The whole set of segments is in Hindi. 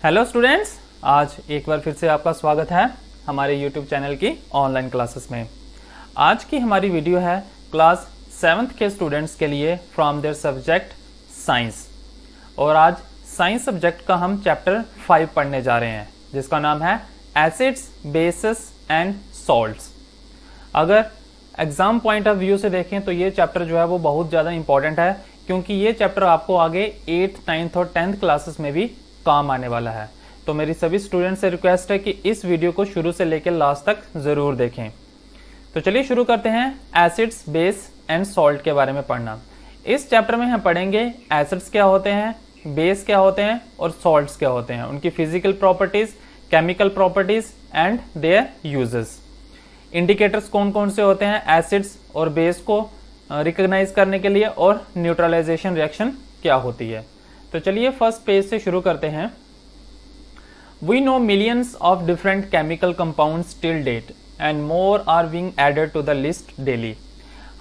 हेलो स्टूडेंट्स, आज एक बार फिर से आपका स्वागत है हमारे यूट्यूब चैनल की ऑनलाइन क्लासेस में। आज की हमारी वीडियो है क्लास 7th के स्टूडेंट्स के लिए फ्रॉम देयर सब्जेक्ट साइंस। और आज साइंस सब्जेक्ट का हम चैप्टर 5 पढ़ने जा रहे हैं, जिसका नाम है एसिड्स, बेसिस एंड सॉल्ट्स। अगर एग्जाम पॉइंट ऑफ व्यू से देखें तो ये चैप्टर जो है वो बहुत ज़्यादा इंपॉर्टेंट है, क्योंकि ये चैप्टर आपको आगे 8th, 9th और 10th क्लासेस में भी काम आने वाला है। तो मेरी सभी स्टूडेंट्स से रिक्वेस्ट है कि इस वीडियो को शुरू से लेकर लास्ट तक ज़रूर देखें। तो चलिए शुरू करते हैं एसिड्स, बेस एंड सॉल्ट के बारे में पढ़ना। इस चैप्टर में हम पढ़ेंगे एसिड्स क्या होते हैं, बेस क्या होते हैं और सॉल्ट्स क्या होते हैं, उनकी physical properties, chemical properties and there uses. Indicators कौन कौन से होते हैं एसिड्स और बेस को रिकॉग्नाइज करने के लिए, और न्यूट्रलाइजेशन रिएक्शन क्या होती है। तो चलिए फर्स्ट पेज से शुरू करते हैं। We know millions of different chemical compounds till date and more are being added to the list daily.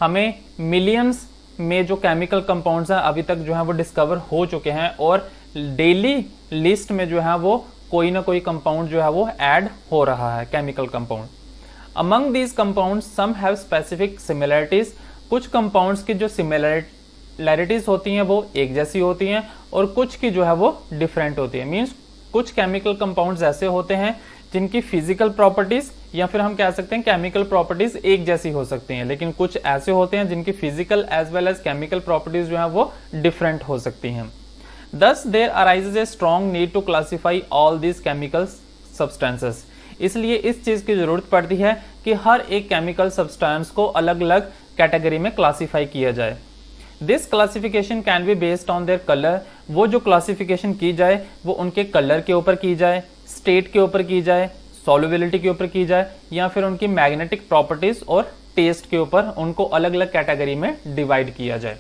हमें मिलियंस में जो केमिकल कंपाउंड्स हैं अभी तक जो है वो डिस्कवर हो चुके हैं, और डेली लिस्ट में जो है वो कोई ना कोई कंपाउंड जो है वो ऐड हो रहा है, chemical compound. Among these compounds some have specific similarities. कुछ कंपाउंड्स की जो सिमिलरिटीज होती हैं वो एक जैसी होती हैं, और कुछ की जो है वो डिफरेंट होती है। मींस कुछ केमिकल कंपाउंड्स ऐसे होते हैं जिनकी फिजिकल प्रॉपर्टीज या फिर हम कह सकते हैं केमिकल प्रॉपर्टीज एक जैसी हो सकती हैं, लेकिन कुछ ऐसे होते हैं जिनकी physical as well as chemical properties जो है वो डिफरेंट हो सकती हैं। Thus there arises a strong need to classify all these chemical substances। इसलिए इस चीज की जरूरत पड़ती है कि हर एक केमिकल सब्सटेंस को अलग अलग कैटेगरी में क्लासीफाई किया जाए। This classification can be based on their colour. वो जो क्लासिफिकेशन की जाए वो उनके कलर के ऊपर की जाए, स्टेट के ऊपर की जाए, सॉल्युबिलिटी के ऊपर की जाए, या फिर उनकी मैग्नेटिक प्रॉपर्टीज और टेस्ट के ऊपर उनको अलग अलग कैटेगरी में डिवाइड किया जाए।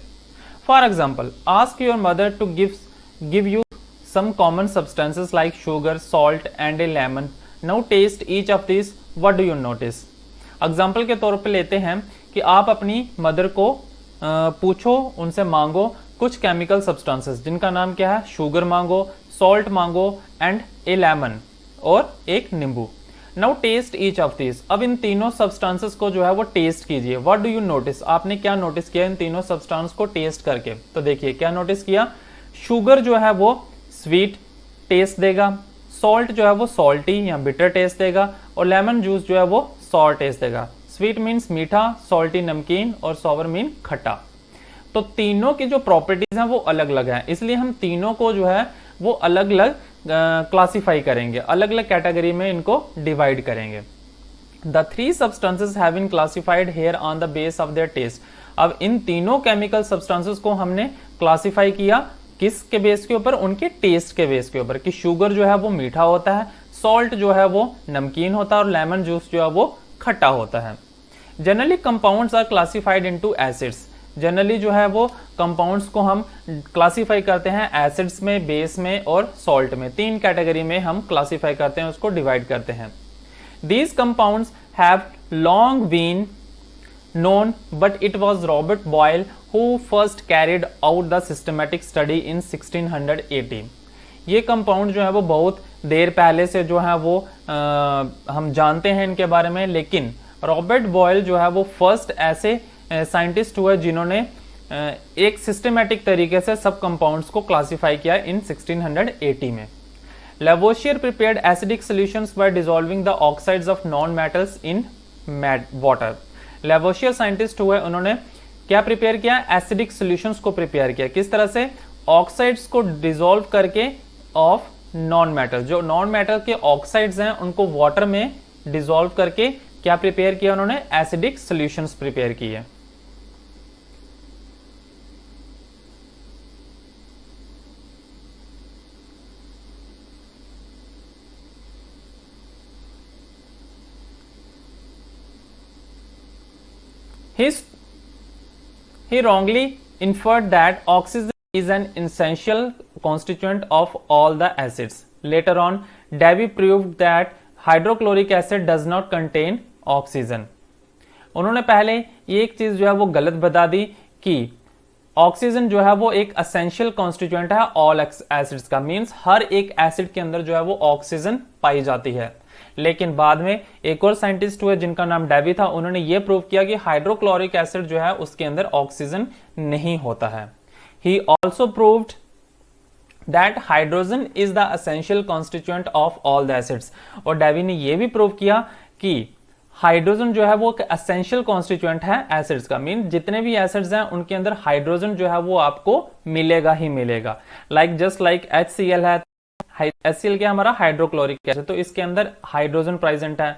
For example, ask your mother to give you some common substances like sugar, salt and a lemon. Now taste each of these. What do you notice? Example के तौर पे लेते हैं कि आप अपनी मदर को पूछो, उनसे मांगो कुछ केमिकल सब्सटेंसेस जिनका नाम क्या है, शुगर मांगो, सॉल्ट मांगो एंड ए लेमन, और एक नींबू। Now taste each of this. अब इन तीनों सब्सटेंसेस को जो है वो टेस्ट कीजिए। What do you notice? आपने क्या नोटिस किया इन तीनों सब्सटेंस को टेस्ट करके? तो देखिए क्या नोटिस किया। शुगर जो है वो स्वीट टेस्ट देगा, सॉल्ट जो है वो सॉल्टी या बिटर टेस्ट देगा, और लेमन जूस जो है वो सॉर टेस्ट देगा। स्वीट मीन्स मीठा, सॉल्टी नमकीन, और सॉवर मीन खट्टा। तो तीनों की जो प्रॉपर्टीज हैं वो अलग अलग हैं, इसलिए हम तीनों को जो है वो अलग अलग क्लासीफाई करेंगे, अलग अलग कैटेगरी में इनको डिवाइड करेंगे। The three substances have been classified here on the base of their taste. अब इन तीनों केमिकल सब्सटेंसेस को हमने क्लासीफाई किया किस के बेस के ऊपर? उनके टेस्ट के बेस के ऊपर, कि शुगर जो है वो मीठा होता है, सॉल्ट जो है वो नमकीन होता है, और लेमन जूस जो है वो खट्टा होता है। Generally compounds are classified into acids. Generally जो है वो कंपाउंड्स को हम क्लासिफाई करते हैं एसिड्स में, बेस में और सॉल्ट में। तीन कैटेगरी में हम क्लासिफाई करते हैं, उसको डिवाइड करते हैं। These compounds have long been known, but it was Robert Boyle who first carried out the systematic study in 1680। ये कंपाउंड जो है वो बहुत देर पहले से जो है वो हम जानते हैं इनके बारे में, लेकिन रॉबर्ट बॉयल जो है वो फर्स्ट ऐसे साइंटिस्ट हुए जिन्होंने एक सिस्टमेटिक तरीके से सब कंपाउंड्स को क्लासिफाई किया इन 1680 में। Lavoisier prepared acidic solutions bye dissolving the oxides of non metals in water. Lavoisier scientist हुए, उन्होंने क्या प्रिपेयर किया? एसिडिक सॉल्यूशंस को प्रिपेयर किया। किस तरह से? ऑक्साइड्स को डिसॉल्व करके ऑफ नॉन मेटल। जो नॉन मेटल के ऑक्साइड्स हैं उनको वाटर में डिसॉल्व करके क्या प्रिपेयर किया उन्होंने? एसिडिक सॉल्यूशंस प्रिपेयर किए। He wrongly inferred that oxygen is an essential constituent of all the acids. Later on, Davy proved that hydrochloric acid does not contain oxygen. उन्होंने पहले ये एक चीज जो है वो गलत बता दी कि ऑक्सीजन जो है वो एक एसेंशियल कॉन्स्टिट्यूएंट है ऑल एसिड्स का, मींस हर एक एसिड के अंदर जो है वो ऑक्सीजन पाई जाती है। लेकिन बाद में एक और साइंटिस्ट हुए जिनका नाम डेवी था, उन्होंने ये प्रूव किया कि हाइड्रोक्लोरिक एसिड जो है उसके अंदर ऑक्सीजन नहीं होता है। He also proved that hydrogen is the essential constituent of all the acids. और डेवी ने यह भी प्रूव किया कि हाइड्रोजन जो है वो एक एसेंशियल कॉन्स्टिट्यूएंट है एसिड्स का, मीन जितने भी एसिड्स हैं उनके अंदर हाइड्रोजन जो है वो आपको मिलेगा ही मिलेगा। जस्ट लाइक HCl है, HCl क्या हमारा हाइड्रोक्लोरिक एसिड, तो इसके अंदर हाइड्रोजन प्रेजेंट है।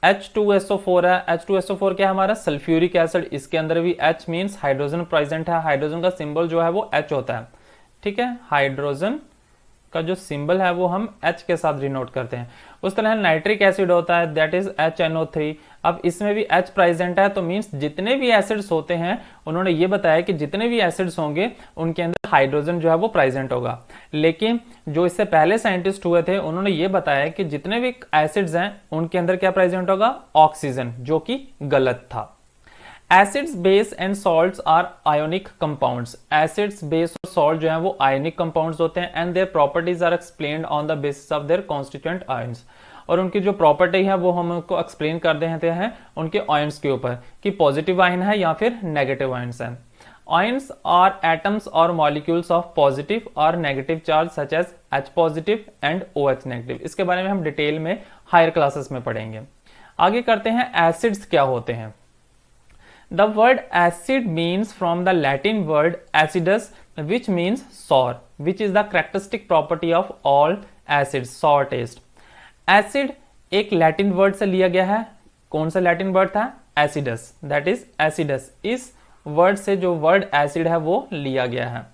H2SO4 है, H2SO4 क्या हमारा सल्फ्यूरिक एसिड, इसके अंदर भी H मींस हाइड्रोजन प्रेजेंट है। हाइड्रोजन का सिंबल जो है वो H होता है, ठीक है। हाइड्रोजन का जो सिंबल है वो हम H के साथ डिनोट करते हैं। उस तरह नाइट्रिक एसिड होता है, दैट इज HNO3। अब इसमें भी H प्रेजेंट है, तो मींस जितने भी एसिड्स होते हैं, उन्होंने ये बताया कि जितने भी एसिड्स होंगे उनके अंदर हाइड्रोजन जो है वो प्रेजेंट होगा। लेकिन जो इससे पहले साइंटिस्ट हुए थे, उन्होंने ये बताया कि जितने भी एसिड्स हैं उनके अंदर क्या प्रेजेंट होगा, ऑक्सीजन, जो कि गलत था। Acids, base and salts are ionic compounds. Acids, base और सॉल्ट जो है वो आयोनिक कंपाउंड्स होते हैं and their properties are explained on the basis of their constituent ions. और उनकी जो प्रॉपर्टी है वो हम उनको एक्सप्लेन कर देते हैं उनके आयंस के ऊपर कि पॉजिटिव आयन है या फिर नेगेटिव आयंस है। आयंस आर एटम्स और मॉलिक्यूल्स ऑफ पॉजिटिव और negative charge such as H positive and OH negative. इसके बारे में हम डिटेल में हायर क्लासेस में पढ़ेंगे। आगे करते हैं एसिड्स क्या होते हैं। The word acid means from the Latin word acidus, which means sour, which is the characteristic property of all acids, sour taste. Acid एक लैटिन वर्ड से लिया गया है। कौन सा लैटिन वर्ड था, acidus, that is acidus। इस वर्ड से जो वर्ड एसिड है वो लिया गया है,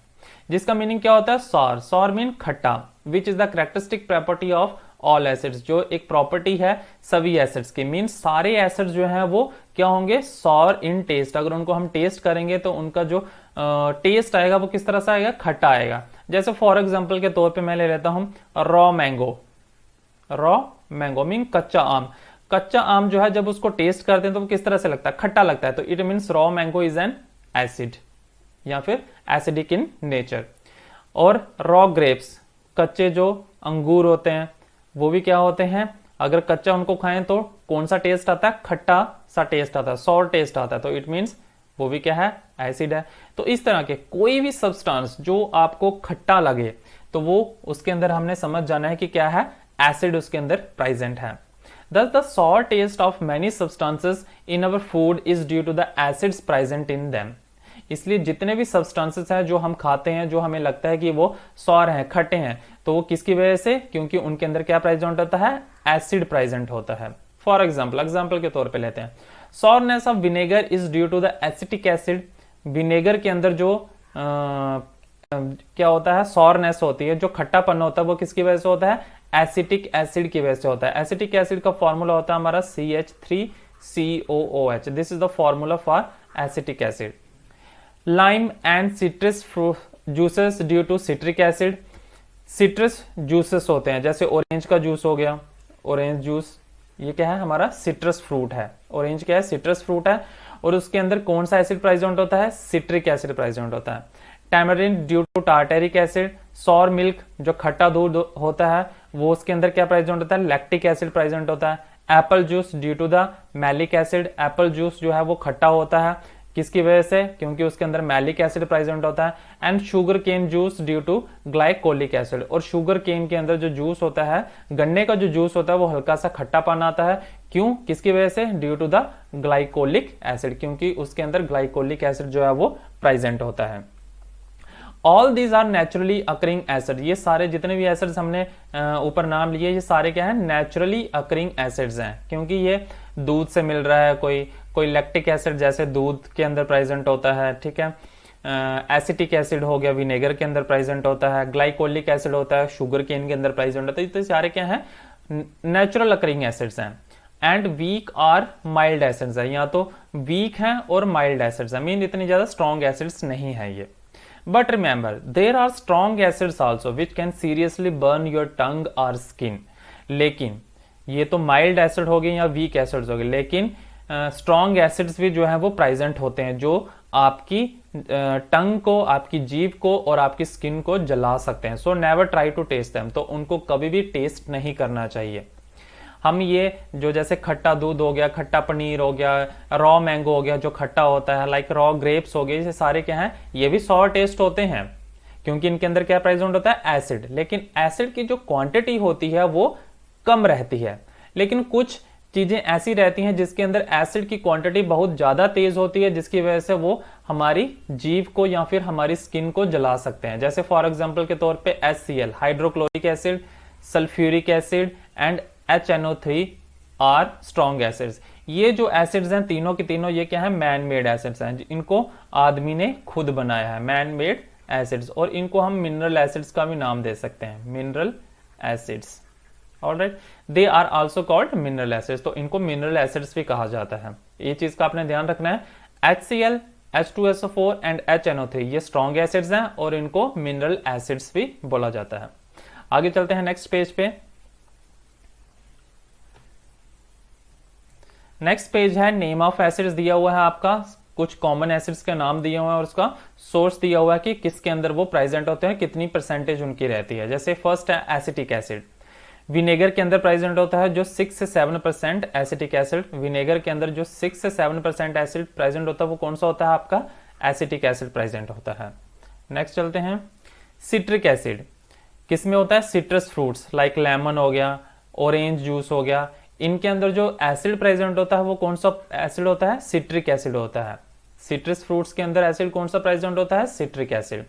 जिसका मीनिंग क्या होता है, सॉर। सॉर मीन खट्टा, which is the characteristic property of all acids, जो एक प्रॉपर्टी है सभी एसिड्स की। मीन सारे एसिड्स जो हैं वो क्या होंगे, सॉर इन टेस्ट। अगर उनको हम टेस्ट करेंगे तो उनका जो टेस्ट आएगा वो किस तरह से आएगा, खट्टा आएगा। जैसे फॉर एग्जांपल के तौर पे मैं ले लेता हूं raw mango. Raw mango mean कच्चा आम। कच्चा आम जो है जब उसको टेस्ट करते हैं तो वो किस तरह से लगता है, खट्टा लगता है। तो it means raw mango is an acid या फिर एसिडिक इन नेचर। और रॉ ग्रेप्स, कच्चे जो अंगूर होते हैं वो भी क्या होते हैं, अगर कच्चा उनको खाएं तो कौन सा टेस्ट आता है, खट्टा सा टेस्ट आता है, सॉर टेस्ट आता है। तो इट मीन्स वो भी क्या है, एसिड है। तो इस तरह के कोई भी सब्सटेंस जो आपको खट्टा लगे तो वो उसके अंदर हमने समझ जाना है कि क्या है, एसिड उसके अंदर प्रेजेंट है। Thus the sour taste of many substances in our food is due to the acids present in them। इसलिए जितने भी सब्सटेंसेस हैं जो हम खाते हैं, जो हमें लगता है कि वो सॉर हैं, खट्टे हैं, तो वो किसकी वजह से, क्योंकि उनके अंदर क्या प्रेजेंट होता है, एसिड प्रेजेंट होता है। फॉर एग्जाम्पल के तौर पे लेते हैं, sourness of vinegar is due to the acetic acid. Vinegar के अंदर जो क्या होता है, सॉरनेस होती है, जो खट्टापन होता है, वो किसकी वजह से होता है, एसिटिक एसिड की वजह से होता है। एसिटिक एसिड का फॉर्मूला होता है हमारा CH3COOH। This is the formula for acetic acid. Lime and citrus juices due to citric acid. Citrus juices होते हैं, जैसे ऑरेंज का जूस हो गया, ऑरेंज जूस, ये क्या है हमारा, सिट्रस फ्रूट है। ऑरेंज क्या है, सिट्रस फ्रूट है, और उसके अंदर कौन सा एसिड प्रेजेंट होता है, सिट्रिक एसिड प्रेजेंट होता है। Tamarind due to tartaric acid. Sour milk, जो खट्टा दूध होता है, वो उसके अंदर क्या प्रेजेंट होता है, लैक्टिक एसिड प्रेजेंट होता है। Apple juice due to the malic acid. Apple juice जो है वो खट्टा होता है, किसकी वजह से, क्योंकि उसके अंदर मैलिक एसिड प्रेजेंट होता है। And sugar cane juice due to glycolic acid. और शुगर केन के अंदर जो जूस होता है, गन्ने का जो जूस होता है, वो हल्का सा खट्टापन आता है, क्यों, किसकी वजह से, due to the glycolic acid, क्योंकि उसके अंदर ग्लाइकोलिक एसिड जो है वो प्रेजेंट होता है। All these are naturally occurring acid. ये सारे जितने भी एसिड्स हमने ऊपर नाम लिए, ये सारे क्या है, नेचुरली अकरिंग एसिड्स हैं, क्योंकि ये दूध से मिल रहा है। कोई लैक्टिक एसिड जैसे दूध के अंदर प्रेजेंट होता है, ठीक है। एसिटिक एसिड हो गया, विनेगर के अंदर प्रेजेंट होता है। ग्लाइकोलिक एसिड होता है, शुगर केन के अंदर प्रेजेंट होता है। तो सारे क्या है, नेचुरल अकरिंग एसिड्स हैं। And weak or mild acids है, या तो वीक हैं और माइल्ड एसिड्स है, मीन इतनी ज्यादा स्ट्रॉन्ग एसिड्स नहीं है ये। But remember, there are strong acids also which can seriously burn your tongue or skin। लेकिन ये तो माइल्ड एसिड हो गए या वीक एसिड्स हो गए, लेकिन स्ट्रॉन्ग एसिड्स भी जो है वो प्रेजेंट होते हैं, जो आपकी टंग को, आपकी जीभ को और आपकी स्किन को जला सकते हैं। So never try to taste them, तो उनको कभी भी टेस्ट नहीं करना चाहिए। हम ये जो जैसे खट्टा दूध हो गया, खट्टा पनीर हो गया, रॉ मैंगो हो गया जो खट्टा होता है, लाइक रॉ ग्रेप्स हो गए, ये सारे क्या हैं, ये भी सॉर टेस्ट होते हैं क्योंकि इनके अंदर क्या प्रेजेंट होता है, एसिड। लेकिन एसिड की जो क्वांटिटी होती है वो कम रहती है। लेकिन कुछ चीजें ऐसी रहती हैं जिसके अंदर एसिड की क्वांटिटी बहुत ज्यादा तेज होती है, जिसकी वजह से वो हमारी जीभ को या फिर हमारी स्किन को जला सकते हैं। जैसे फॉर एग्जांपल के तौर पे HCl, hydrochloric acid, sulphuric acid and HNO3 are strong acids. ये जो एसिड्स हैं तीनों के तीनों, ये क्या है, मैन मेड एसिड्स हैं। इनको आदमी ने खुद बनाया है, मैन मेड एसिड्स। और इनको हम मिनरल एसिड्स का भी नाम दे सकते हैं, mineral acids. Alright, they are also called mineral acids, तो इनको मिनरल एसिड्स भी कहा जाता है। ये चीज का आपने ध्यान रखना है। HCl, H2SO4 एंड HNO3 ये स्ट्रॉन्ग एसिड्स हैं और इनको मिनरल एसिड्स भी बोला जाता है। आगे चलते हैं नेक्स्ट पेज पे। नेक्स्ट पेज है नेम ऑफ एसिड्स दिया हुआ है आपका, कुछ कॉमन एसिड्स के नाम दिए हुए हैं और उसका सोर्स दिया हुआ है कि किसके अंदर वो प्रेजेंट होते हैं, कितनी परसेंटेज उनकी रहती है। जैसे फर्स्ट है एसिटिक एसिड, विनेगर के अंदर प्रेजेंट होता है जो 6 से 7% एसिटिक एसिड। विनेगर के अंदर जो 6 से 7% एसिड प्रेजेंट होता है वो कौन सा होता है, आपका एसिटिक एसिड प्रेजेंट होता है। नेक्स्ट चलते हैं, सिट्रिक एसिड किस में होता है, सिट्रस फ्रूट्स लाइक लेमन हो गया, ऑरेंज जूस हो गया, इनके अंदर जो एसिड प्रेजेंट होता है वो कौन सा एसिड होता है, सिट्रिक एसिड होता है। सिट्रस फ्रूट्स के अंदर एसिड कौन सा प्रेजेंट होता है, citric acid.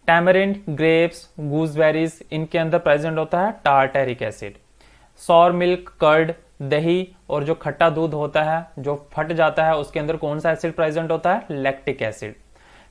Tamarind, grapes, gooseberries, इनके अंदर प्रेजेंट होता है tartaric acid. Sour milk, curd, दही और जो खट्टा दूध होता है जो फट जाता है उसके अंदर कौन सा एसिड प्रेजेंट होता है, लैक्टिक एसिड।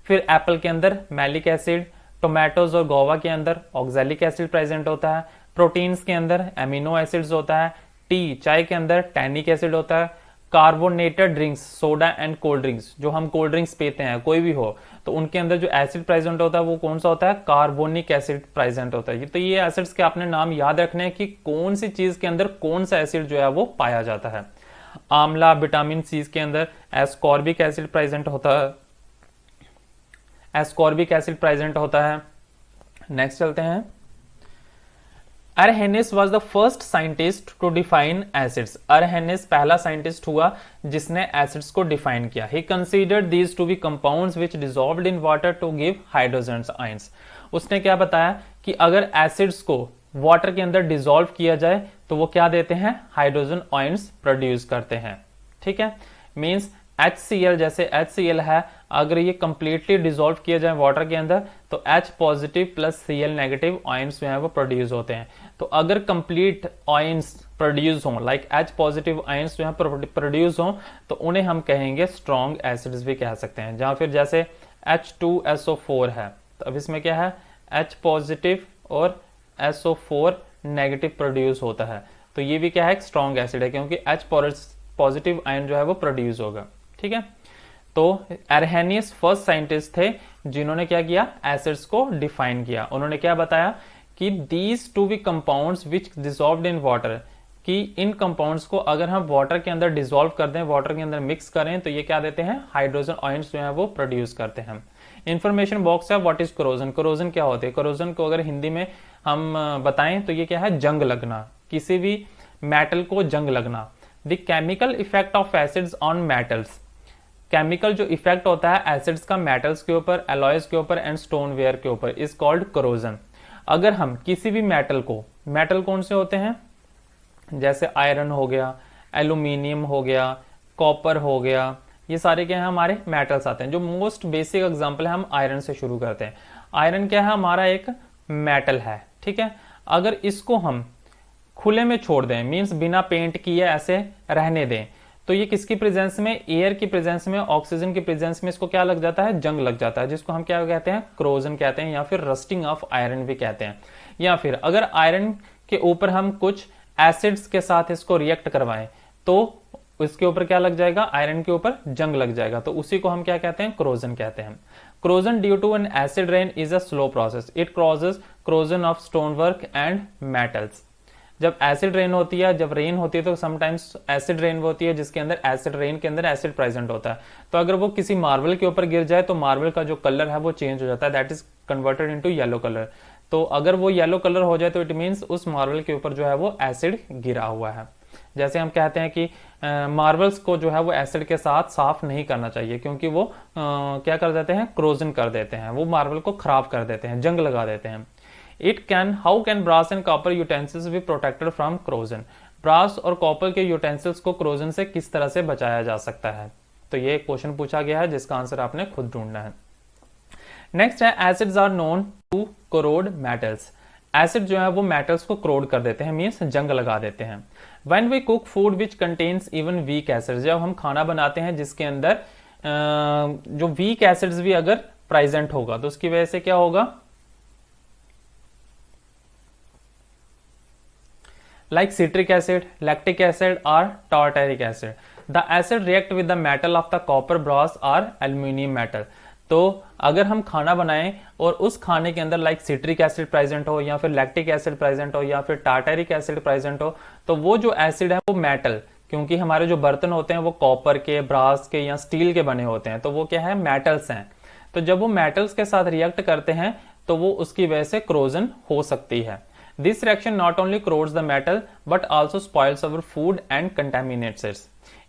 फिर एप्पल के अंदर मैलिक एसिड, टोमेटोज और गोवा के अंदर ऑक्सैलिक एसिड प्रेजेंट होता है। प्रोटीन्स के अंदर एमिनो एसिड्स होता है। टी, चाय के अंदर टैनिक एसिड होता है। Carbonated drinks, soda and cold drinks, जो हम कोल्ड ड्रिंक्स पीते हैं कोई भी हो, तो उनके अंदर जो एसिड प्रेजेंट होता है वो कौन सा होता है, कार्बोनिक एसिड प्रेजेंट होता है। तो ये एसिड्स के आपने नाम याद रखने हैं कि कौन सी चीज के अंदर कौन सा एसिड जो है वो पाया जाता है। आंवला, विटामिन सी के अंदर एस्कॉर्बिक एसिड प्रेजेंट होता है, एस्कॉर्बिक एसिड प्रेजेंट होता है। नेक्स्ट चलते हैं, Arrhenius was the first scientist to define acids. Arrhenius पहला साइंटिस्ट हुआ जिसने एसिड्स को डिफाइन किया। He considered these to be compounds which dissolved in water to give hydrogen ions. उसने क्या बताया कि अगर एसिड्स को वाटर के अंदर डिसॉल्व किया जाए तो वो क्या देते हैं, हाइड्रोजन आयंस प्रोड्यूस करते हैं। ठीक है, मींस HCl, जैसे HCl है, अगर ये कंप्लीटली डिसॉल्व किया जाए वाटर के अंदर तो H positive plus Cl negative ions जो है वो प्रोड्यूस होते हैं। तो अगर कंप्लीट आयंस प्रोड्यूस हो, लाइक H पॉजिटिव आयंस जो है प्रोड्यूस हो, तो उन्हें हम कहेंगे स्ट्रॉन्ग एसिड्स भी कह सकते हैं। जहां फिर जैसे H2SO4 है, तो अब इसमें क्या है, H पॉजिटिव और SO4 नेगेटिव प्रोड्यूस होता है, तो ये भी क्या है, स्ट्रॉन्ग एसिड है क्योंकि H पॉजिटिव आयन जो है वो प्रोड्यूस होगा। ठीक है, तो अरहेनियस फर्स्ट साइंटिस्ट थे जिन्होंने क्या किया, एसिड्स को डिफाइन किया। उन्होंने क्या बताया कि these to be compounds which dissolved in water, कि इन कंपाउंड्स को अगर हम वाटर के अंदर डिसॉल्व कर दें, वाटर के अंदर मिक्स करें, तो ये क्या देते हैं, हाइड्रोजन आयंस जो है वो प्रोड्यूस करते हैं। इंफॉर्मेशन बॉक्स है, व्हाट इज कोरोजन। कोरोजन क्या होते हैं, कोरोजन को अगर हिंदी में हम बताएं तो ये क्या है, जंग लगना, किसी भी मेटल को जंग लगना। The chemical effect of acids on metals, chemical जो इफेक्ट होता है एसिड्स का मेटल्स के ऊपर, एलॉयज के ऊपर एंड स्टोनवेयर के ऊपर, इज कॉल्ड कोरोजन। अगर हम किसी भी मेटल को, मेटल कौन से होते हैं, जैसे आयरन हो गया, एल्यूमिनियम हो गया, कॉपर हो गया, ये सारे क्या है, हमारे मेटल्स आते हैं। जो मोस्ट बेसिक एग्जांपल है, हम आयरन से शुरू करते हैं। आयरन क्या है, हमारा एक मेटल है। ठीक है, अगर इसको हम खुले में छोड़ दें, मींस बिना पेंट किए ऐसे रहने दें, तो ये किसकी प्रेजेंस में, एयर की प्रेजेंस में, ऑक्सीजन की प्रेजेंस में इसको क्या लग जाता है, जंग लग जाता है, जिसको हम क्या कहते हैं, कोरोजन कहते हैं, या फिर रस्टिंग ऑफ आयरन भी कहते हैं। या फिर अगर आयरन के ऊपर हम कुछ एसिड्स के साथ इसको रिएक्ट करवाएं तो इसके ऊपर क्या लग जाएगा, आयरन के ऊपर जंग लग जाएगा, तो उसी को हम क्या कहते हैं, कोरोजन कहते हैं। Corrosion due to an acid rain is a slow process, it causes corrosion of stone work and metals. जब एसिड रेन होती है, जब रेन होती है तो समटाइम्स एसिड रेन होती है जिसके अंदर एसिड रेन के अंदर एसिड प्रेजेंट होता है। तो अगर वो किसी मार्बल के ऊपर गिर जाए तो मार्बल का जो कलर है वो चेंज हो जाता है, that is converted into yellow colour. तो अगर वो येलो कलर हो जाए तो इट मीन्स उस मार्बल के ऊपर जो है वो एसिड गिरा हुआ है। जैसे हम कहते हैं कि मार्बल्स को जो है वो एसिड के साथ साफ नहीं करना चाहिए, क्योंकि वो क्या कर देते हैं, क्रोजन कर देते हैं, वो मार्बल को खराब कर देते हैं, जंग लगा देते हैं। How can brass and copper utensils be protected from corrosion? Brass और कॉपर के यूटेंसिल्स को क्रोजन से किस तरह से बचाया जा सकता है? तो ये क्वेश्चन पूछा गया है जिसका आंसर आपने खुद ढूंढना है। नेक्स्ट है acids are known to corrode metals. Acid जो है वो मेटल्स को क्रोड कर देते हैं, मीन्स जंग लगा देते हैं। When we cook food which contains even weak acids, जब हम खाना बनाते हैं जिसके अंदर जो वीक एसिड्स भी अगर प्रेजेंट होगा तो उसकी वजह से क्या होगा, like citric acid, lactic acid or tartaric acid. The acid react with the metal of the copper, brass or aluminium metal. तो अगर हम खाना बनाएं और उस खाने के अंदर लाइक सिट्रिक एसिड प्रेजेंट हो या फिर लैक्टिक एसिड प्रेजेंट हो या फिर टार्टरिक एसिड प्रेजेंट हो, तो वो जो एसिड है वो मेटल, क्योंकि हमारे जो बर्तन होते हैं वो कॉपर के, ब्रास के या स्टील के बने होते हैं, तो वो क्या है, मेटल्स हैं। तो जब वो मेटल्स के साथ रिएक्ट करते हैं तो वो उसकी वजह से क्रोजन हो सकती है। This reaction not only corrodes the metal but also spoils our food and contaminates it.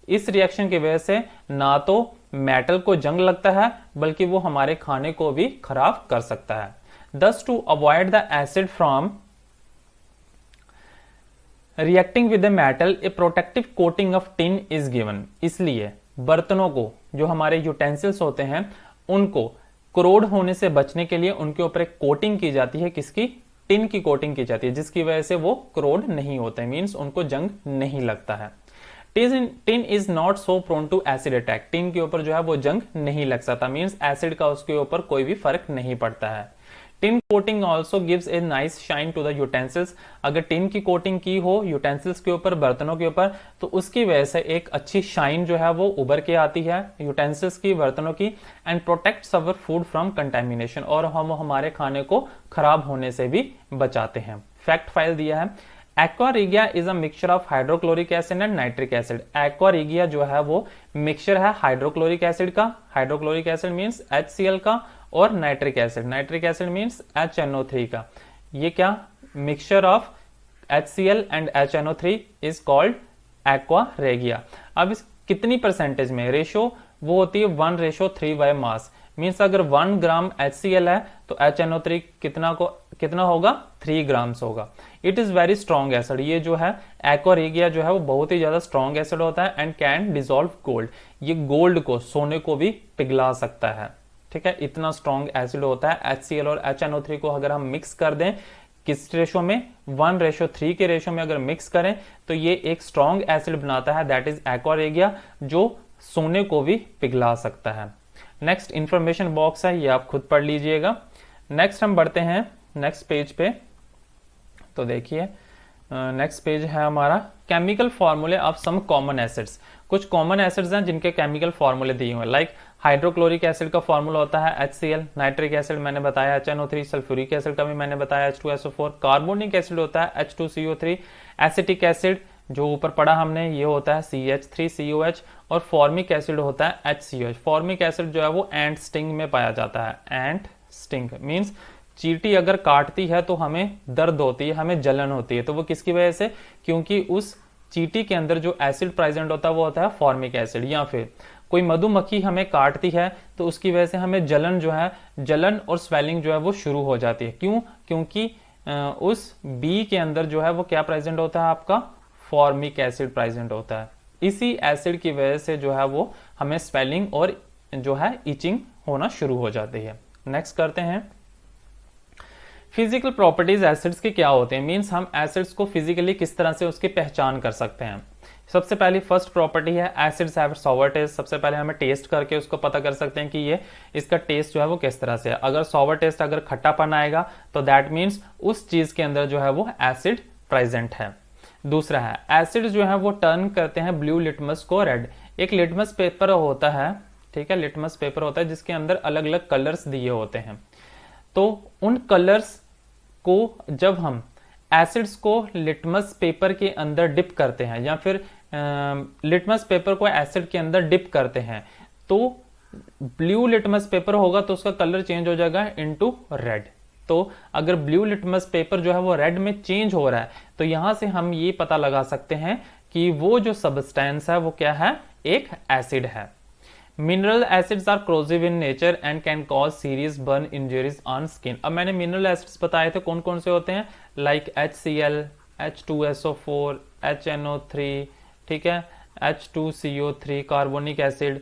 इस रिएक्शन की वजह से ना तो मेटल को जंग लगता है बल्कि वो हमारे खाने को भी खराब कर सकता है। Thus to avoid the acid from reacting with the metal, a protective coating of tin is given. इसलिए बर्तनों को, जो हमारे यूटेंसिल्स होते हैं, उनको क्रोड होने से बचने के लिए उनके ऊपर एक कोटिंग की जाती है। किसकी? टिन की कोटिंग की जाती है, जिसकी वजह से वो क्रोड नहीं होते, मींस उनको जंग नहीं लगता है। Tin is not so prone to acid attack, tin के ऊपर जो है वो जंग नहीं लग सकता, मींस एसिड का उसके ऊपर कोई भी फर्क नहीं पड़ता है। Tin coating also gives a nice shine to the utensils. अगर टिन की कोटिंग की हो यूटेंसिल्स के ऊपर, बर्तनों के ऊपर, तो उसकी वजह से एक अच्छी शाइन जो है वो उभर के आती है यूटेंसिल्स की, बर्तनों की, and protects our food from contamination, और हम हमारे खाने को खराब होने से भी बचाते हैं। फैक्ट फाइल दिया है, aqua regia is a mixture of hydrochloric acid and nitric acid. Aqua regia जो है वो मिक्सचर है हाइड्रोक्लोरिक एसिड का, हाइड्रोक्लोरिक एसिड मींस HCl का, और nitric acid, nitric acid means HNO3 का। ये क्या, mixture of HCl and HNO3 is called aqua regia. अब इस कितनी परसेंटेज में, रेशो वो होती है 1:3 बाय मास, मीन्स अगर 1 ग्राम HCl है तो HNO3 कितना होगा, 3 ग्राम्स होगा। It is very strong acid. ये जो है एक्वा रेगिया जो है वो बहुत ही ज्यादा स्ट्रॉन्ग एसिड होता है एंड कैन डिसॉल्व गोल्ड। ये गोल्ड को, सोने को भी पिघला सकता है, ठीक है, इतना स्ट्रॉन्ग एसिड होता है। HCl और HNO3 को अगर हम मिक्स कर दें, किस रेशो में, 1:3 के रेशो में अगर मिक्स करें तो ये एक स्ट्रॉन्ग एसिड बनाता है, दैट इज एक्वा रेगिया, जो सोने को भी पिघला सकता है। नेक्स्ट इंफॉर्मेशन बॉक्स है, ये आप खुद पढ़ लीजिएगा। नेक्स्ट हम बढ़ते हैं नेक्स्ट पेज पे। तो देखिए नेक्स्ट पेज है हमारा केमिकल फॉर्मूले ऑफ सम कॉमन एसिड्स। कुछ कॉमन एसिड्स हैं जिनके केमिकल फॉर्मूले दिए हुए हैं, लाइक हाइड्रोक्लोरिक एसिड का फॉर्मूला होता है HCl, नाइट्रिक एसिड मैंने बताया HNO3, सल्फ्यूरिक एसिड का भी मैंने बताया H2SO4, कार्बोनिक एसिड होता है H2CO3, एसिटिक एसिड जो ऊपर पढ़ा हमने ये होता है CH3COH, और फॉर्मिक एसिड होता है HCOH। फॉर्मिक एसिड जो है वो एंट स्टिंग में पाया जाता है। एंट स्टिंग मीन्स चींटी अगर काटती है तो हमें दर्द होती है, हमें जलन होती है, तो वो किसकी वजह से, क्योंकि उस चींटी के अंदर जो एसिड प्रेजेंट होता है वो होता है फॉर्मिक एसिड। या फिर कोई मधुमक्खी हमें काटती है तो उसकी वजह से हमें जलन जो है, जलन और स्वेलिंग जो है वो शुरू हो जाती है। क्यों? क्योंकि उस बी के अंदर जो है वो क्या प्रेजेंट होता है, आपका फॉर्मिक एसिड प्रेजेंट होता है। इसी एसिड की वजह से जो है वो हमें स्वेलिंग और जो है इचिंग होना शुरू हो जाती है। नेक्स्ट करते हैं, फिजिकल प्रॉपर्टीज एसिड्स के क्या होते हैं, मींस हम एसिड्स को फिजिकली किस तरह से उसकी पहचान कर सकते हैं। सबसे पहली फर्स्ट प्रॉपर्टी है एसिड्स हैव सॉवर टेस्ट। सबसे पहले हमें टेस्ट करके उसको पता कर सकते हैं कि ये इसका टेस्ट जो है वो किस तरह से है। अगर सॉवर टेस्ट, अगर खट्टापन आएगा तो दैट मीन्स उस चीज के अंदर जो है वो एसिड प्रेजेंट है। दूसरा है एसिड जो है वो टर्न करते हैं ब्लू लिटमस को रेड। एक लिटमस पेपर होता है, ठीक है, लिटमस पेपर होता है जिसके अंदर अलग अलग कलर्स दिए होते हैं, तो उन कलर्स को जब हम एसिड्स को लिटमस पेपर के अंदर डिप करते हैं या फिर लिटमस पेपर को एसिड के अंदर डिप करते हैं, तो ब्लू लिटमस पेपर होगा तो उसका कलर चेंज हो जाएगा इनटू रेड। तो अगर ब्लू लिटमस पेपर जो है वो रेड में चेंज हो रहा है तो यहां से हम ये पता लगा सकते हैं कि वो जो सब्सटेंस है वो क्या है, एक एसिड है। Mineral acids are corrosive in nature and can cause serious burn injuries on skin. अब मैंने मिनरल एसिड्स बताए थे कौन कौन से होते हैं, लाइक HCl, H2SO4, HNO3, ठीक है, H2CO3 carbonic acid,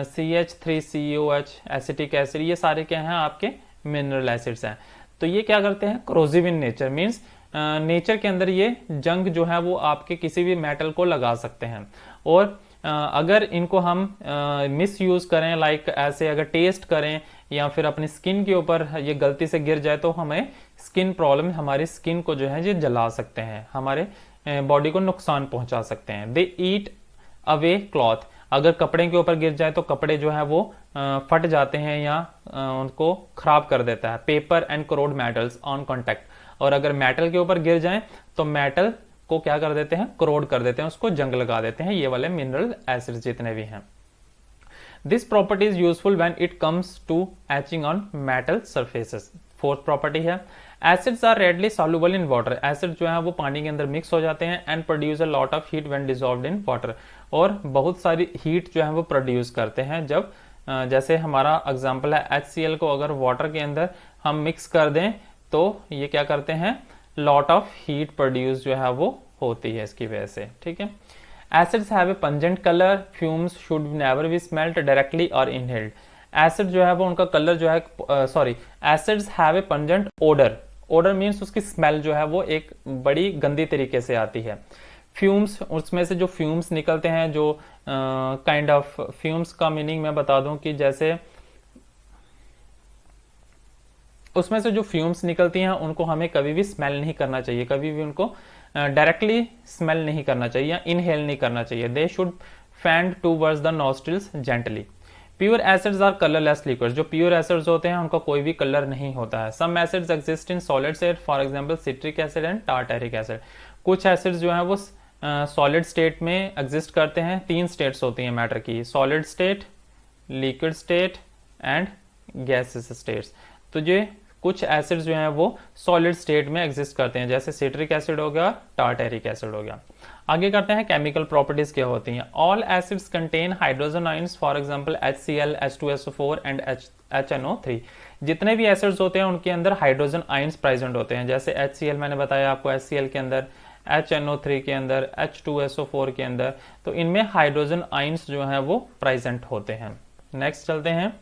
CH3COH acetic acid, ये सारे क्या हैं आपके मिनरल एसिड्स हैं। तो ये क्या करते हैं, corrosive in nature means nature के अंदर ये जंग जो है वो आपके किसी भी मेटल को लगा सकते हैं। और अगर इनको हम मिस यूज करें, लाइक ऐसे अगर टेस्ट करें या फिर अपनी स्किन के ऊपर ये गलती से गिर जाए तो हमें स्किन प्रॉब्लम, हमारी स्किन को जो है ये जला सकते हैं, हमारे बॉडी को नुकसान पहुंचा सकते हैं। दे ईट अवे क्लॉथ, अगर कपड़े के ऊपर गिर जाए तो कपड़े जो है वो फट जाते हैं या उनको खराब कर देता है। Paper and crore metals on contact, और अगर मेटल के ऊपर गिर जाए तो मेटल को क्या कर देते हैं, करोड कर देते हैं, उसको जंग लगा देते हैं, ये वाले मिनरल एसिड्स जितने भी हैं। This property is useful when it comes to etching on metal surfaces. Fourth property है acids are readily soluble in water, acid जो है वो पानी के अंदर मिक्स हो जाते हैं and produce a lot of heat when dissolved in water, और बहुत सारी हीट जो है वो प्रोड्यूस करते हैं जब जैसे हमारा एग्जांपल है HCl को अगर वाटर के अंदर हम मिक्स कर दें तो ये क्या करते हैं, लॉट ऑफ हीट प्रोड्यूस जो है वो होती है इसकी वजह से, ठीक है। Acids have a pungent colour, fumes should never be smelt directly और इनहेल्ड। एसिड जो है वो उनका कलर जो है acids have a pungent odour, odour means उसकी स्मेल जो है वो एक बड़ी गंदी तरीके से आती है। फ्यूम्स, उसमें से जो फ्यूम्स निकलते हैं, जो काइंड ऑफ फ्यूम्स का मीनिंग मैं बता दूं कि जैसे उसमें से जो फ्यूम्स निकलती हैं उनको हमें कभी भी स्मेल नहीं करना चाहिए, कभी भी उनको डायरेक्टली स्मेल नहीं करना चाहिए या इनहेल नहीं करना चाहिए। They should fanned towards the nostrils gently. Pure acids are colourless liquids, जो प्योर एसिड्स होते हैं उनका कोई भी कलर नहीं होता है। Some acids exist in solid state, for example citric acid and tartaric acid. कुछ एसिड्स जो है वो सॉलिड स्टेट में एग्जिस्ट करते हैं। तीन स्टेट्स होती हैं मैटर की, solid state, liquid state and gases states. तो ये कुछ एसिड्स जो हैं वो सॉलिड स्टेट में एग्जिस्ट करते हैं, जैसे सिट्रिक एसिड हो गया, टार्टेरिक एसिड हो गया। आगे करते हैं केमिकल प्रॉपर्टीज क्या होती हैं। All acids contain hydrogen ions, for example HCl, H2SO4 and HNO3। जितने भी एसिड्स होते हैं उनके अंदर हाइड्रोजन आयंस प्रेजेंट होते हैं, जैसे HCl मैंने बताया आपको, HCl के अंदर, HNO3 के अंदर, H2SO4 के अंदर, तो इनमें हाइड्रोजन आयंस जो है वो प्रेजेंट होते हैं। नेक्स्ट चलते हैं,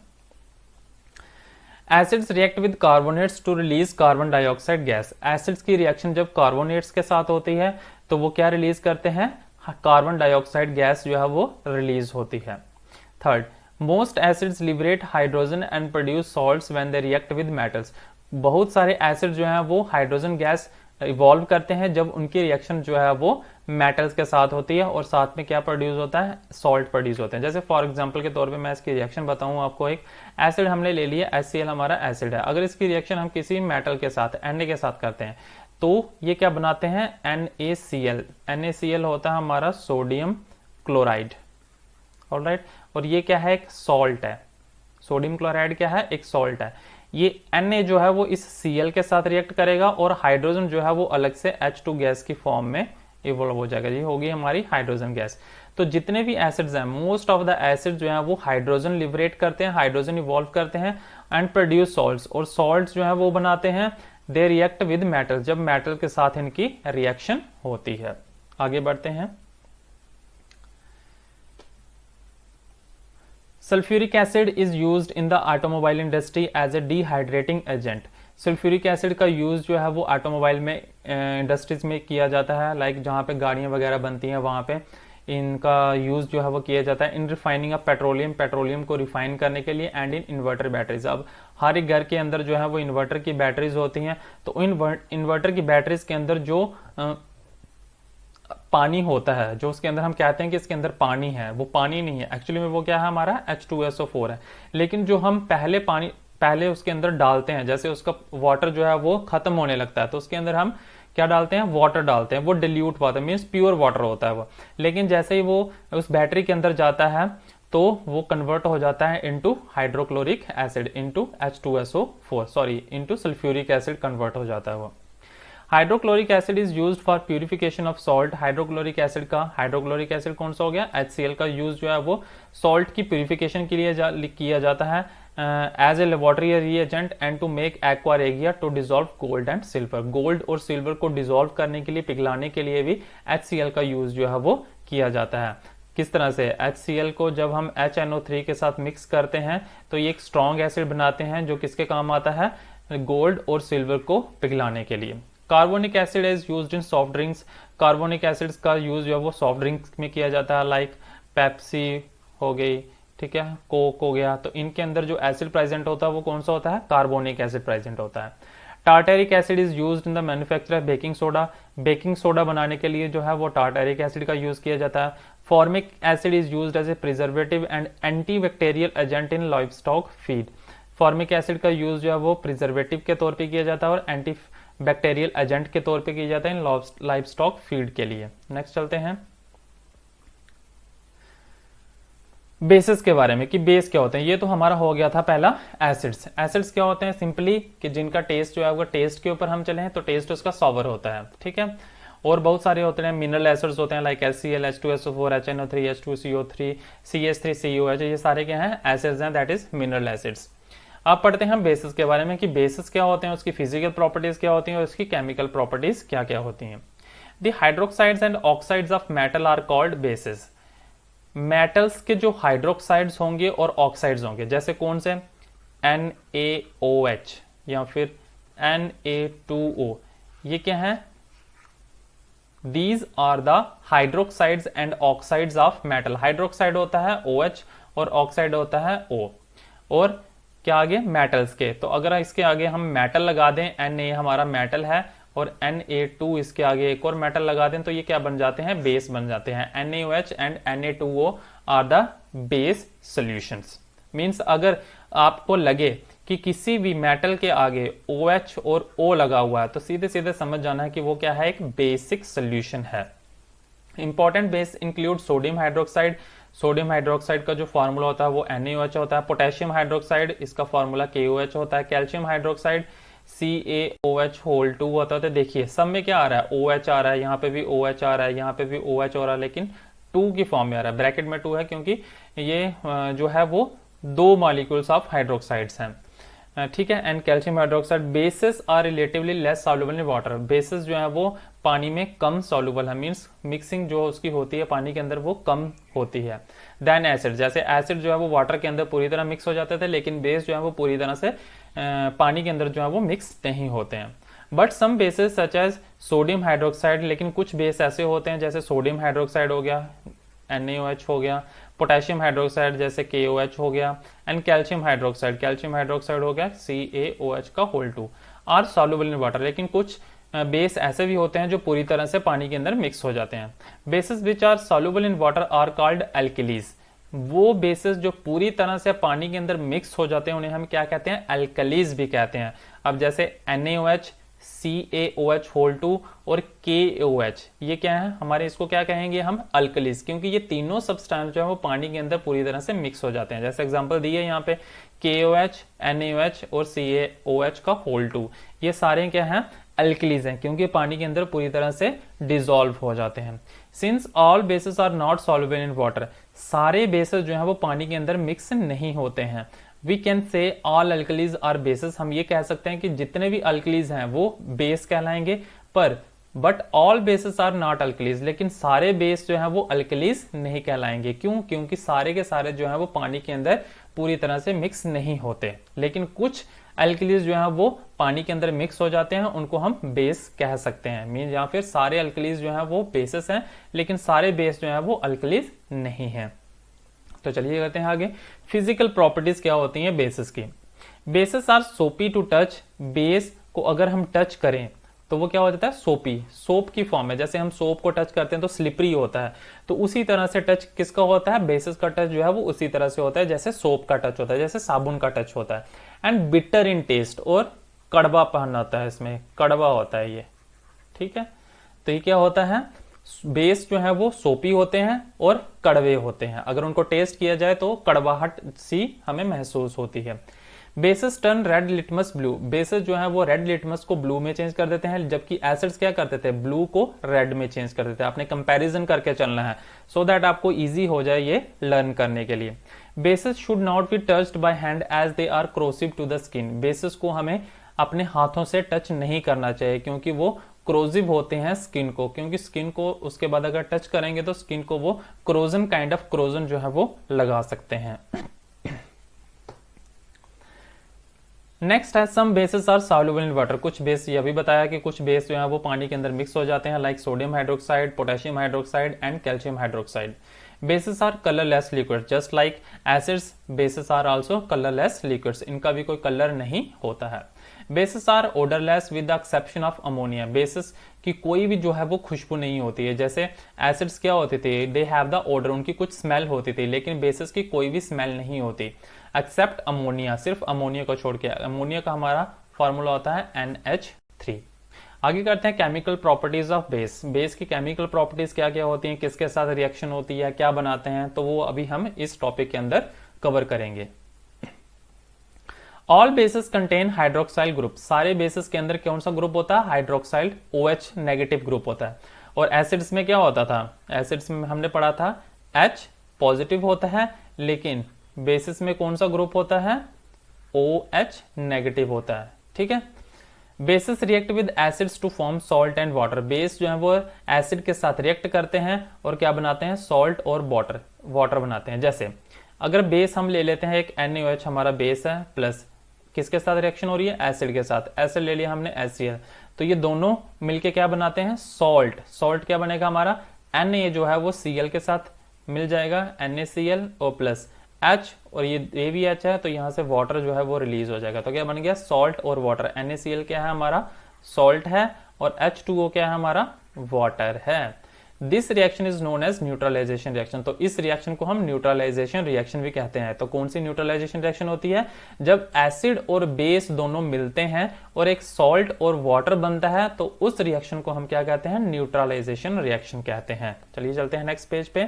acids react with carbonates to release carbon dioxide gas. Acids की रिएक्शन जब कार्बोनेट्स के साथ होती है तो वो क्या रिलीज करते हैं, कार्बन डाइऑक्साइड गैस जो है वो रिलीज होती है। Third, most acids liberate hydrogen and produce salts when they react with metals. बहुत सारे एसिड जो है वो हाइड्रोजन गैस इवॉल्व करते हैं जब उनकी रिएक्शन जो है वो मेटल्स के साथ होती है, और साथ में क्या प्रोड्यूस होता है, सॉल्ट प्रोड्यूस होते हैं। जैसे फॉर एग्जांपल के तौर पे मैं इसकी रिएक्शन बताऊं आपको, एक एसिड हमने ले लिया, HCl हमारा एसिड है, अगर इसकी रिएक्शन हम किसी मेटल के साथ, Na के साथ करते हैं तो ये क्या बनाते हैं, NaCl। NaCl होता है हमारा सोडियम क्लोराइड, ऑलराइट, और ये क्या है, एक सॉल्ट है। सोडियम क्लोराइड क्या है, एक सॉल्ट है। ये Na जो है वो इस Cl के साथ रिएक्ट करेगा और हाइड्रोजन जो है वो अलग से H2 गैस की फॉर्म में इवॉल्व हो जाएगा, ये होगी हमारी हाइड्रोजन गैस। तो जितने भी एसिड्स हैं, मोस्ट ऑफ द एसिड जो है वो हाइड्रोजन लिबरेट करते हैं, हाइड्रोजन इवॉल्व करते हैं एंड प्रोड्यूस सॉल्ट्स, और सॉल्ट्स जो है वो बनाते हैं, दे रिएक्ट विद मेटल, जब मेटल के साथ इनकी रिएक्शन होती है। आगे बढ़ते हैं, sulphuric acid is used in the automobile industry as a dehydrating agent. Sulphuric acid का यूज जो है वो ऑटोमोबाइल में इंडस्ट्रीज में किया जाता है, लाइक जहाँ पे गाड़ियाँ वगैरह बनती हैं वहाँ पे इनका यूज जो है वो किया जाता है। इन रिफाइनिंग ऑफ पेट्रोलियम, पेट्रोलियम को रिफाइन करने के लिए, एंड इन इन्वर्टर बैटरीज। अब हर एक घर के अंदर जो है वो इन्वर्टर की बैटरीज होती हैं, तो इन्वर्टर की बैटरीज के अंदर जो पानी होता है, जो उसके अंदर हम कहते हैं कि इसके अंदर पानी है, वो पानी नहीं है, एक्चुअली में वो क्या है, हमारा H2SO4 है। लेकिन जो हम पहले उसके अंदर डालते हैं, जैसे उसका वाटर जो है वो खत्म होने लगता है तो उसके अंदर हम क्या डालते हैं, वाटर डालते हैं, वो dilute water means pure water होता है वो। लेकिन जैसे ही वो उस बैटरी के अंदर जाता है तो वो कन्वर्ट हो जाता है into hydrochloric acid, into H2SO4, sorry into sulphuric acid convert हो जाता है वो। Hydrochloric acid is used for purification of salt. Hydrochloric acid कौन सा हो गया, HCl का यूज जो है वो सॉल्ट की प्यूरिफिकेशन के लिए किया जाता है as a laboratory reagent and to make aqua regia to dissolve gold and silver. Gold और सिल्वर को डिजोल्व करने के लिए, पिघलाने के लिए भी HCl का यूज जो है वो किया जाता है। किस तरह से, HCl को जब हम HNO3 के साथ मिक्स करते हैं तो ये एक स्ट्रॉन्ग एसिड बनाते हैं जो किसके काम आता है, गोल्ड और सिल्वर को पिघलाने के लिए। Carbonic acid is used in soft drinks. Carbonic acids का यूज जो है वो सॉफ्ट ड्रिंक्स में किया जाता है, लाइक पेप्सी हो गई, ठीक है, कोक हो गया। तो इनके अंदर जो एसिड प्रेजेंट होता है वो कौन सा होता है, कार्बोनिक एसिड प्रेजेंट होता है। Tartaric acid is used in the manufacture of baking soda. Baking soda बनाने के लिए जो है वो टार्टेरिक एसिड का यूज किया जाता है। Formic acid is used as a preservative and antibacterial agent in livestock feed. Formic acid का यूज जो है वो प्रिजर्वेटिव के तौर पे किया जाता है और एंटी बैक्टीरियल एजेंट के तौर पे किया जाता है इन लाइवस्टॉक फीड के लिए। नेक्स्ट चलते हैं बेसिस के बारे में कि बेस क्या होते हैं। ये तो हमारा हो गया था पहला एसिड्स। एसिड्स क्या होते हैं, सिंपली कि जिनका टेस्ट जो है वो टेस्ट के ऊपर हम चले हैं तो टेस्ट उसका सॉवर होता है, ठीक है। और बहुत सारे होते हैं मिनरल एसिड्स होते हैं like HCl, H2SO4, HNO3, H2CO3, CH3COH, ये सारे क्या हैं, एसिड्स हैं, दैट इज मिनरल एसिड्स। अब पढ़ते हैं हम बेसिस के बारे में कि बेसिस क्या होते हैं, उसकी फिजिकल प्रॉपर्टीज क्या होती हैं और उसकी केमिकल प्रॉपर्टीज क्या क्या होती हैं। The hydroxides and oxides of metal are called bases. Metals के जो हाइड्रोक्साइड्स होंगे और ऑक्साइड्स होंगे, जैसे कौन से, NaOH या फिर Na2O, ये क्या है, these are the hydroxides and oxides of metal. Hydroxide होता है OH और ऑक्साइड होता है O। और क्या आगे, मेटल्स के, तो अगर इसके आगे हम मेटल लगा दें, Na हमारा मेटल है और Na2 इसके आगे एक और मेटल लगा दें तो ये क्या बन जाते हैं, बेस बन जाते हैं। NaOH and Na2O are the base solutions. Means अगर आपको लगे कि किसी भी मेटल के आगे OH और O लगा हुआ है तो सीधे सीधे समझ जाना है कि वो क्या है, एक बेसिक सॉल्यूशन है। Important base include sodium hydroxide. Sodium hydroxide का जो फार्मूला होता है वो NaOH होता है। पोटेशियम हाइड्रोक्साइड, इसका फार्मूला KOH होता है। कैल्शियम हाइड्रोक्साइड CaOH2 होता है। तो देखिए सब में क्या आ रहा है, OH आ रहा है, यहाँ पे भी OH आ रहा है, यहाँ पे भी OH हो रहा है, लेकिन 2 की फॉर्म में आ रहा है। ब्रैकेट में 2 है क्योंकि ये जो है वो 2 मॉलिक्यूल्स ऑफ हाइड्रोक्साइड्स हैं, ठीक है। And calcium hydroxide bases are relatively less soluble in water. Bases जो है वो पानी में कम सॉल्युबल है, मींस मिक्सिंग जो उसकी होती है पानी के अंदर वो कम होती है देन एसिड। जैसे एसिड जो है वो वाटर के अंदर पूरी तरह मिक्स हो जाते थे, लेकिन बेस जो है वो पूरी तरह से पानी के अंदर जो है वो मिक्स नहीं होते हैं। But some bases such as sodium hydroxide, लेकिन कुछ बेस ऐसे होते हैं जैसे सोडियम हाइड्रोक्साइड हो गया, NaOH हो गया, पोटेशियम हाइड्रोक्साइड जैसे KOH हो गया, एंड कैल्शियम हाइड्रोक्साइड हो गया CaOH2 are soluble in water. लेकिन कुछ बेस ऐसे भी होते हैं जो पूरी तरह से पानी के अंदर मिक्स हो जाते हैं। Bases which are soluble in water are called alkalis. वो बेसिस जो पूरी तरह से पानी के अंदर मिक्स हो जाते हैं उन्हें हम क्या कहते हैं, एल्कलीज भी कहते हैं। अब जैसे NaOH, CaOH2 और KOH, ये क्या है हमारे, इसको क्या कहेंगे हम, अल्कलीज, क्योंकि ये तीनों सब्सटेंस जो है वो पानी के अंदर पूरी तरह से मिक्स हो जाते हैं। जैसे एग्जांपल दिए यहाँ पे KOH, NaOH और CaOH2, ये सारे क्या हैं, अल्कलीज हैं, क्योंकि पानी के अंदर पूरी तरह से डिसॉल्व हो जाते हैं। Since all bases are not soluble in water, सारे बेसिस जो है वो पानी के अंदर मिक्स नहीं होते हैं। We can say all alkalis are bases, हम ये कह सकते हैं कि जितने भी अल्कलीज हैं वो बेस कहलाएंगे, पर but all bases are not alkalis, लेकिन सारे बेस जो है वो अल्कलीज नहीं कहलाएंगे। क्यों? क्योंकि सारे के सारे जो है वो पानी के अंदर पूरी तरह से मिक्स नहीं होते, लेकिन कुछ अल्कलीज जो है वो पानी के अंदर मिक्स हो जाते हैं, उनको हम बेस कह सकते हैं। मीन या फिर सारे अल्कलीज जो है वो बेसिस हैं, लेकिन सारे बेस जो है वो अल्कलीज नहीं है। तो चलिए करते हैं आगे, फिजिकल प्रॉपर्टीज क्या होती हैं बेसिस की। बेसिस आर सोपी टू टच, बेस को अगर हम टच करें तो वो क्या हो जाता है, सोपी, सोप की फॉर्म है। जैसे हम सोप को टच करते हैं तो स्लिपरी होता है, तो उसी तरह से टच किसका होता है, बेसिस का टच जो है वो उसी तरह से होता है जैसे सोप का टच होता है, जैसे साबुन का टच होता है। एंड बिटर इन टेस्ट, और कड़वापन होता है, इसमें कड़वा होता है ये, ठीक ठीक है, तो ये क्या होता है, बेस जो है वो सोपी होते हैं और कड़वे होते हैं। अगर उनको टेस्ट किया जाए तो कड़वाहट सी हमें महसूस होती है। Basis turn red litmus blue, basis जो है वो रेड लिटमस को ब्लू में चेंज कर देते हैं, जबकि एसिड्स क्या करते थे, ब्लू को रेड में चेंज कर देते हैं। आपने कंपैरिजन करके चलना है सो दैट आपको इजी हो जाए ये लर्न करने के लिए। Bases should not be touched by hand as they are corrosive to the skin, bases को हमें अपने हाथों से टच नहीं करना चाहिए क्योंकि वो क्रोजिव होते हैं स्किन को, क्योंकि स्किन को उसके बाद अगर टच करेंगे तो स्किन को वो क्रोजन काइंड ऑफ क्रोजन जो है वो लगा सकते हैं। नेक्स्ट है some bases are soluble in water, कुछ बेस ये भी बताया कि कुछ बेस जो है वो पानी के अंदर मिक्स हो जाते हैं, like sodium hydroxide, potassium hydroxide and calcium hydroxide. Bases are colourless liquid just like acids, bases are also colourless liquids, इनका भी कोई कलर नहीं होता है। Bases are odourless with the exception of ammonia, bases की कोई भी जो है वो खुशबू नहीं होती है। जैसे एसिड्स क्या होते थे, दे हैव द ओडर, उनकी कुछ स्मेल होती थी, लेकिन बेसिस की कोई भी स्मेल नहीं होती एक्सेप्ट अमोनिया, सिर्फ अमोनिया को छोड़ के। अमोनिया का हमारा फॉर्मूला होता है NH3। आगे करते हैं chemical properties of base, base की केमिकल प्रॉपर्टीज क्या क्या होती हैं, किसके साथ रिएक्शन होती है, क्या बनाते हैं, तो वो अभी हम इस टॉपिक के अंदर कवर करेंगे। All basis contain hydroxyl group, सारे बेसिस के अंदर कौन सा ग्रुप होता है, हाइड्रोक्साइल OH नेगेटिव ग्रुप होता है। और एसिड्स में क्या होता था, एसिड्स में हमने पढ़ा था H पॉजिटिव होता है, लेकिन बेसिस में कौन सा ग्रुप होता है, OH नेगेटिव होता है। ठीक है, bases react with acids to form salt and water, base जो है वो एसिड के साथ रिएक्ट करते हैं और क्या बनाते हैं, सॉल्ट और वाटर बनाते हैं। जैसे अगर बेस हम ले लेते हैं, एक NaOH हमारा बेस है, प्लस किसके साथ रिएक्शन हो रही है, एसिड के साथ, एसिड ले लिया हमने HCl, तो ये दोनों मिलके क्या बनाते हैं, सॉल्ट। सॉल्ट क्या बनेगा हमारा, Na जो है वो Cl के साथ मिल जाएगा, NaCl और प्लस H, और ये भी H है, तो यहाँ से वाटर जो है वो रिलीज हो जाएगा। तो क्या बन गया, सॉल्ट और वाटर। NaCl क्या है हमारा, सॉल्ट है, और H2O क्या है हमारा, वाटर है। This reaction is known as neutralisation reaction, तो इस रिएक्शन को हम न्यूट्रलाइजेशन रिएक्शन भी कहते हैं। तो कौन सी न्यूट्रलाइजेशन रिएक्शन होती है, जब एसिड और बेस दोनों मिलते हैं और एक सॉल्ट और वाटर बनता है, तो उस रिएक्शन को हम क्या कहते हैं, न्यूट्रलाइजेशन रिएक्शन कहते हैं। चलिए चलते हैं नेक्स्ट पेज पे।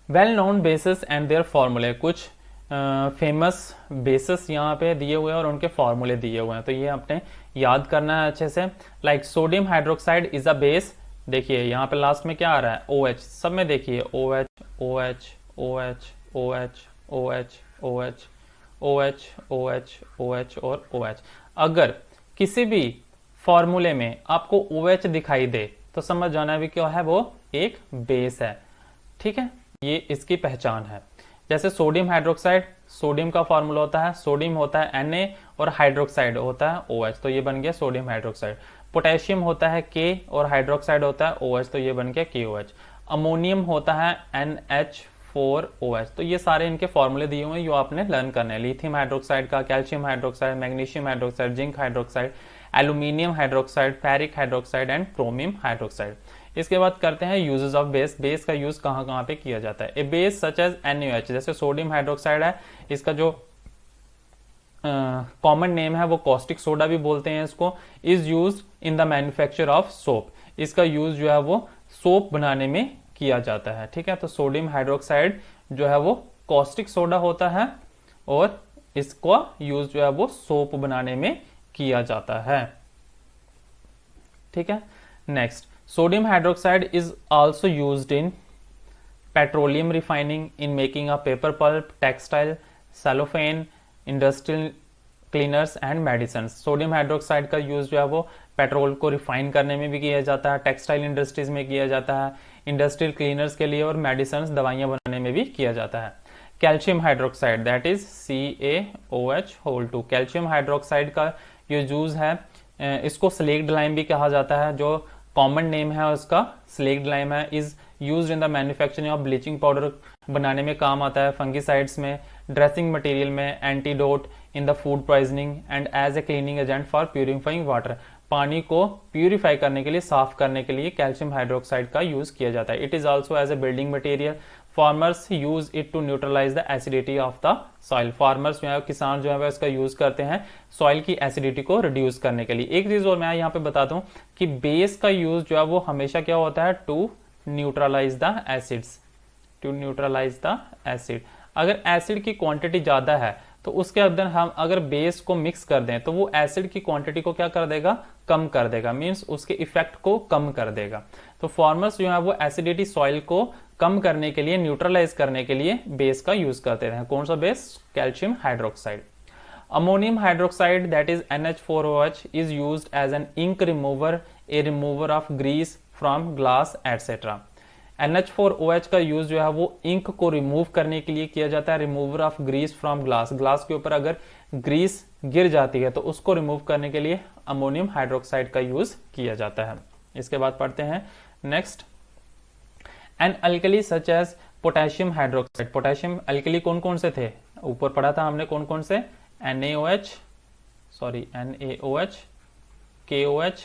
Well known bases and their formulae, कुछ फेमस बेसिस यहाँ पे दिए हुए हैं और उनके फॉर्मूले दिए हुए हैं, तो ये आपने याद करना है अच्छे से। Like sodium hydroxide is a base, देखिए यहाँ पे लास्ट में क्या आ रहा है, OH, सब में देखिए OH OH OH OH OH OH OH OH OH और OH। अगर किसी भी फॉर्मूले में आपको OH दिखाई दे तो समझ जाना भी क्या है, वो एक बेस है। ठीक है, ये इसकी पहचान है। जैसे सोडियम हाइड्रोक्साइड, सोडियम का फॉर्मूला होता है, सोडियम होता है Na और हाइड्रोक्साइड होता है OH, तो ये बन गया सोडियम हाइड्रोक्साइड। पोटेशियम होता है K और हाइड्रोक्साइड होता है OH, तो ये बन गया KOH। अमोनियम होता है NH4OH, तो ये सारे इनके फॉर्मूले दिए हुए हैं, जो आपने लर्न करने हैं। लिथियम हाइड्रोक्साइड का, calcium hydroxide, magnesium hydroxide, zinc hydroxide, aluminium hydroxide, ferric hydroxide and chromium hydroxide. इसके बाद करते हैं यूजेस ऑफ बेस, बेस का यूज कहाँ कहाँ पे किया जाता है। ए बेस सच एज NaOH, जैसे सोडियम हाइड्रोक्साइड है, इसका जो कॉमन नेम है वो कॉस्टिक सोडा भी बोलते हैं इसको, is use in the manufacture of soap, इसका यूज जो है वो सोप बनाने में किया जाता है। ठीक है, तो सोडियम हाइड्रोक्साइड जो है वो कॉस्टिक सोडा होता है और इसका यूज जो है वो सोप बनाने में किया जाता है। ठीक है, next sodium hydroxide is also used in petroleum refining, in making a paper pulp, textile, cellophane, industrial cleaners and medicine. Sodium hydroxide का यूज जो है वो पेट्रोल को रिफाइन करने में भी किया जाता है, टेक्सटाइल इंडस्ट्रीज में किया जाता है, इंडस्ट्रियल क्लीनर्स के लिए, और मेडिसिन दवाइयां बनाने में भी किया जाता है। Calcium hydroxide that is CaOH2, calcium hydroxide का जो यूज है, इसको स्लेक्ड लाइम भी कहा जाता है, जो कॉमन नेम है उसका स्लेक्ड लाइम है, is used in the manufacturing of bleaching powder बनाने में काम आता है, फंगिसाइड्स में, ड्रेसिंग मटेरियल में, antidote in the food poisoning and as a cleaning agent for purifying water. पानी को प्यूरिफाई करने के लिए, साफ करने के लिए कैल्शियम हाइड्रोक्साइड का यूज किया जाता है। It is also as a building material farmers use it to neutralise the acidity of the soil. Farmers जो है, किसान जो है इसका यूज करते हैं सॉइल की एसिडिटी को रिड्यूस करने के लिए। एक चीज और मैं यहाँ पे बता दूं कि बेस का यूज जो है वो हमेशा क्या होता है, to neutralise the acids, to neutralise the acid. अगर एसिड की क्वांटिटी ज्यादा है तो उसके अंदर हम अगर बेस को मिक्स कर दें तो वो एसिड की क्वांटिटी को क्या कर देगा, कम कर देगा, मींस उसके इफेक्ट को कम कर देगा। तो फार्मर्स जो है वो एसिडिटी सॉइल को कम करने के लिए, न्यूट्रलाइज करने के लिए बेस का यूज करते हैं। कौन सा base, calcium hydroxide. Ammonium hydroxide that is NH4OH is used as an ink remover, a remover of grease from glass et cetera. NH4OH का यूज जो है वो इंक को रिमूव करने के लिए किया जाता है, remover of grease from glass. Glass के ऊपर अगर ग्रीस गिर जाती है तो उसको रिमूव करने के लिए अमोनियम हाइड्रोक्साइड का यूज किया जाता है। इसके बाद पढ़ते हैं next, an alkali such as potassium hydroxide. Potassium alkali कौन कौन से थे, ऊपर पढ़ा था हमने कौन कौन से, NaOH, KOH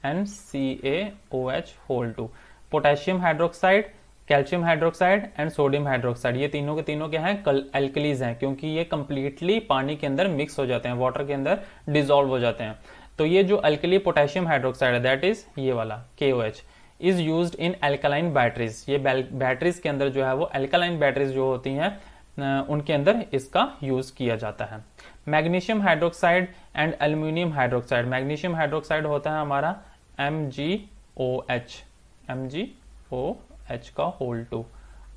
and CaOH whole 2। Potassium hydroxide, calcium hydroxide and sodium hydroxide, ये तीनों के तीनों क्या हैं, एल्कलीज हैं, क्योंकि ये कंप्लीटली पानी के अंदर मिक्स हो जाते हैं, वाटर के अंदर डिसॉल्व हो जाते हैं। तो ये जो अल्कली पोटेशियम हाइड्रोक्साइड है दैट इज ये वाला KOH is used in alkaline batteries. ये बैटरीज के अंदर जो है वो एल्कलाइन बैटरीज जो होती हैं उनके अंदर इसका यूज किया जाता है। Magnesium hydroxide and aluminium hydroxide. Magnesium hydroxide होता है हमारा MgOH का होल 2।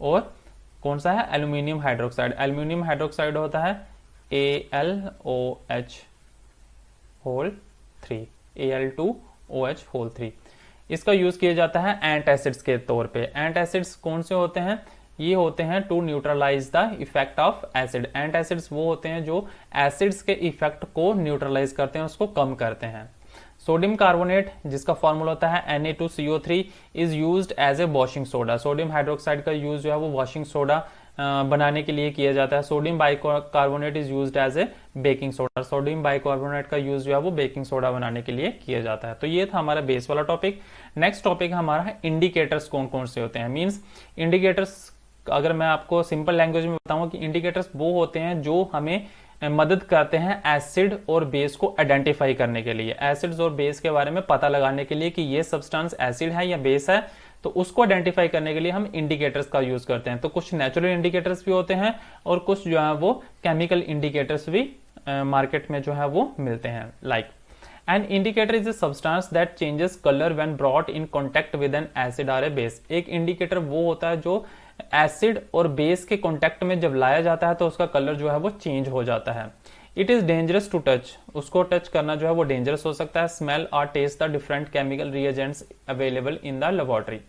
और कौन सा है, एल्यूमिनियम हाइड्रोक्साइड। एल्यूमिनियम हाइड्रोक्साइड होता है AlOH होल 3, Al2OH होल 3। इसका यूज किया जाता है एंटासिड्स के तौर पे। एंटासिड्स कौन से होते हैं, ये होते हैं to neutralise the effect of acid. Antacids वो होते हैं जो एसिड्स के इफेक्ट को न्यूट्रलाइज करते हैं, उसको कम करते हैं। सोडियम कार्बोनेट जिसका फॉर्मूला होता है Na2CO3 is used as a washing soda. Sodium hydroxide का यूज जो है वो वॉशिंग सोडा बनाने के लिए किया जाता है। Sodium bicarbonate is used as a baking soda. Sodium bicarbonate का यूज जो है वो बेकिंग सोडा बनाने के लिए किया जाता है। तो ये था हमारा बेस वाला टॉपिक। नेक्स्ट टॉपिक हमारा है इंडिकेटर्स कौन कौन से होते हैं। मींस इंडिकेटर्स अगर मैं आपको सिंपल लैंग्वेज में बताऊं कि इंडिकेटर्स वो होते हैं जो हमें मदद करते हैं एसिड और बेस को आइडेंटिफाई करने के लिए, एसिड्स और बेस के बारे में पता लगाने के लिए कि ये सब्सटेंस एसिड है या बेस है, तो उसको आइडेंटिफाई करने के लिए हम इंडिकेटर्स का यूज करते हैं। तो कुछ नेचुरल इंडिकेटर्स भी होते हैं और कुछ जो है वो केमिकल इंडिकेटर्स भी मार्केट में जो है वो मिलते हैं। Like an indicator is a substance that changes colour when brought in contact with N acid और ए बेस। एक इंडिकेटर वो होता है जो एसिड और बेस के कांटेक्ट में जब लाया जाता है तो उसका कलर जो है वो चेंज हो जाता है। It is dangerous to touch, उसको टच करना जो है वो डेंजरस हो सकता है। स्मेल और taste the different chemical reagents available in the laboratory,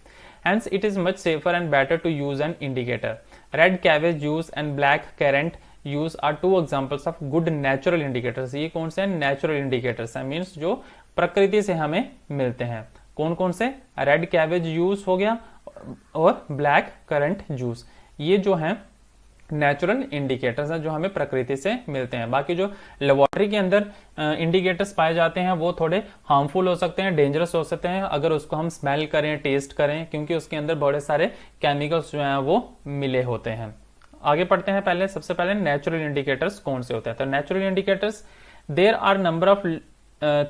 hence it is much safer and better to use an indicator. Red cabbage juice and black currant use are two examples of good natural indicators. ये कौन से नेचुरल इंडिकेटर्स हैं, मीन्स जो प्रकृति से हमें मिलते हैं। कौन कौन से, रेड कैबेज जूस हो गया और ब्लैक करंट जूस, ये जो हैं नेचुरल इंडिकेटर्स हैं जो हमें प्रकृति से मिलते हैं। बाकी जो लेबोरेटरी के अंदर इंडिकेटर्स पाए जाते हैं वो थोड़े हार्मफुल हो सकते हैं, डेंजरस हो सकते हैं अगर उसको हम स्मेल करें, टेस्ट करें, क्योंकि उसके अंदर बड़े सारे केमिकल्स जो हैं वो मिले होते हैं। आगे पढ़ते हैं। पहले सबसे पहले नेचुरल इंडिकेटर्स कौन से होते हैं। तो natural indicators, there are number of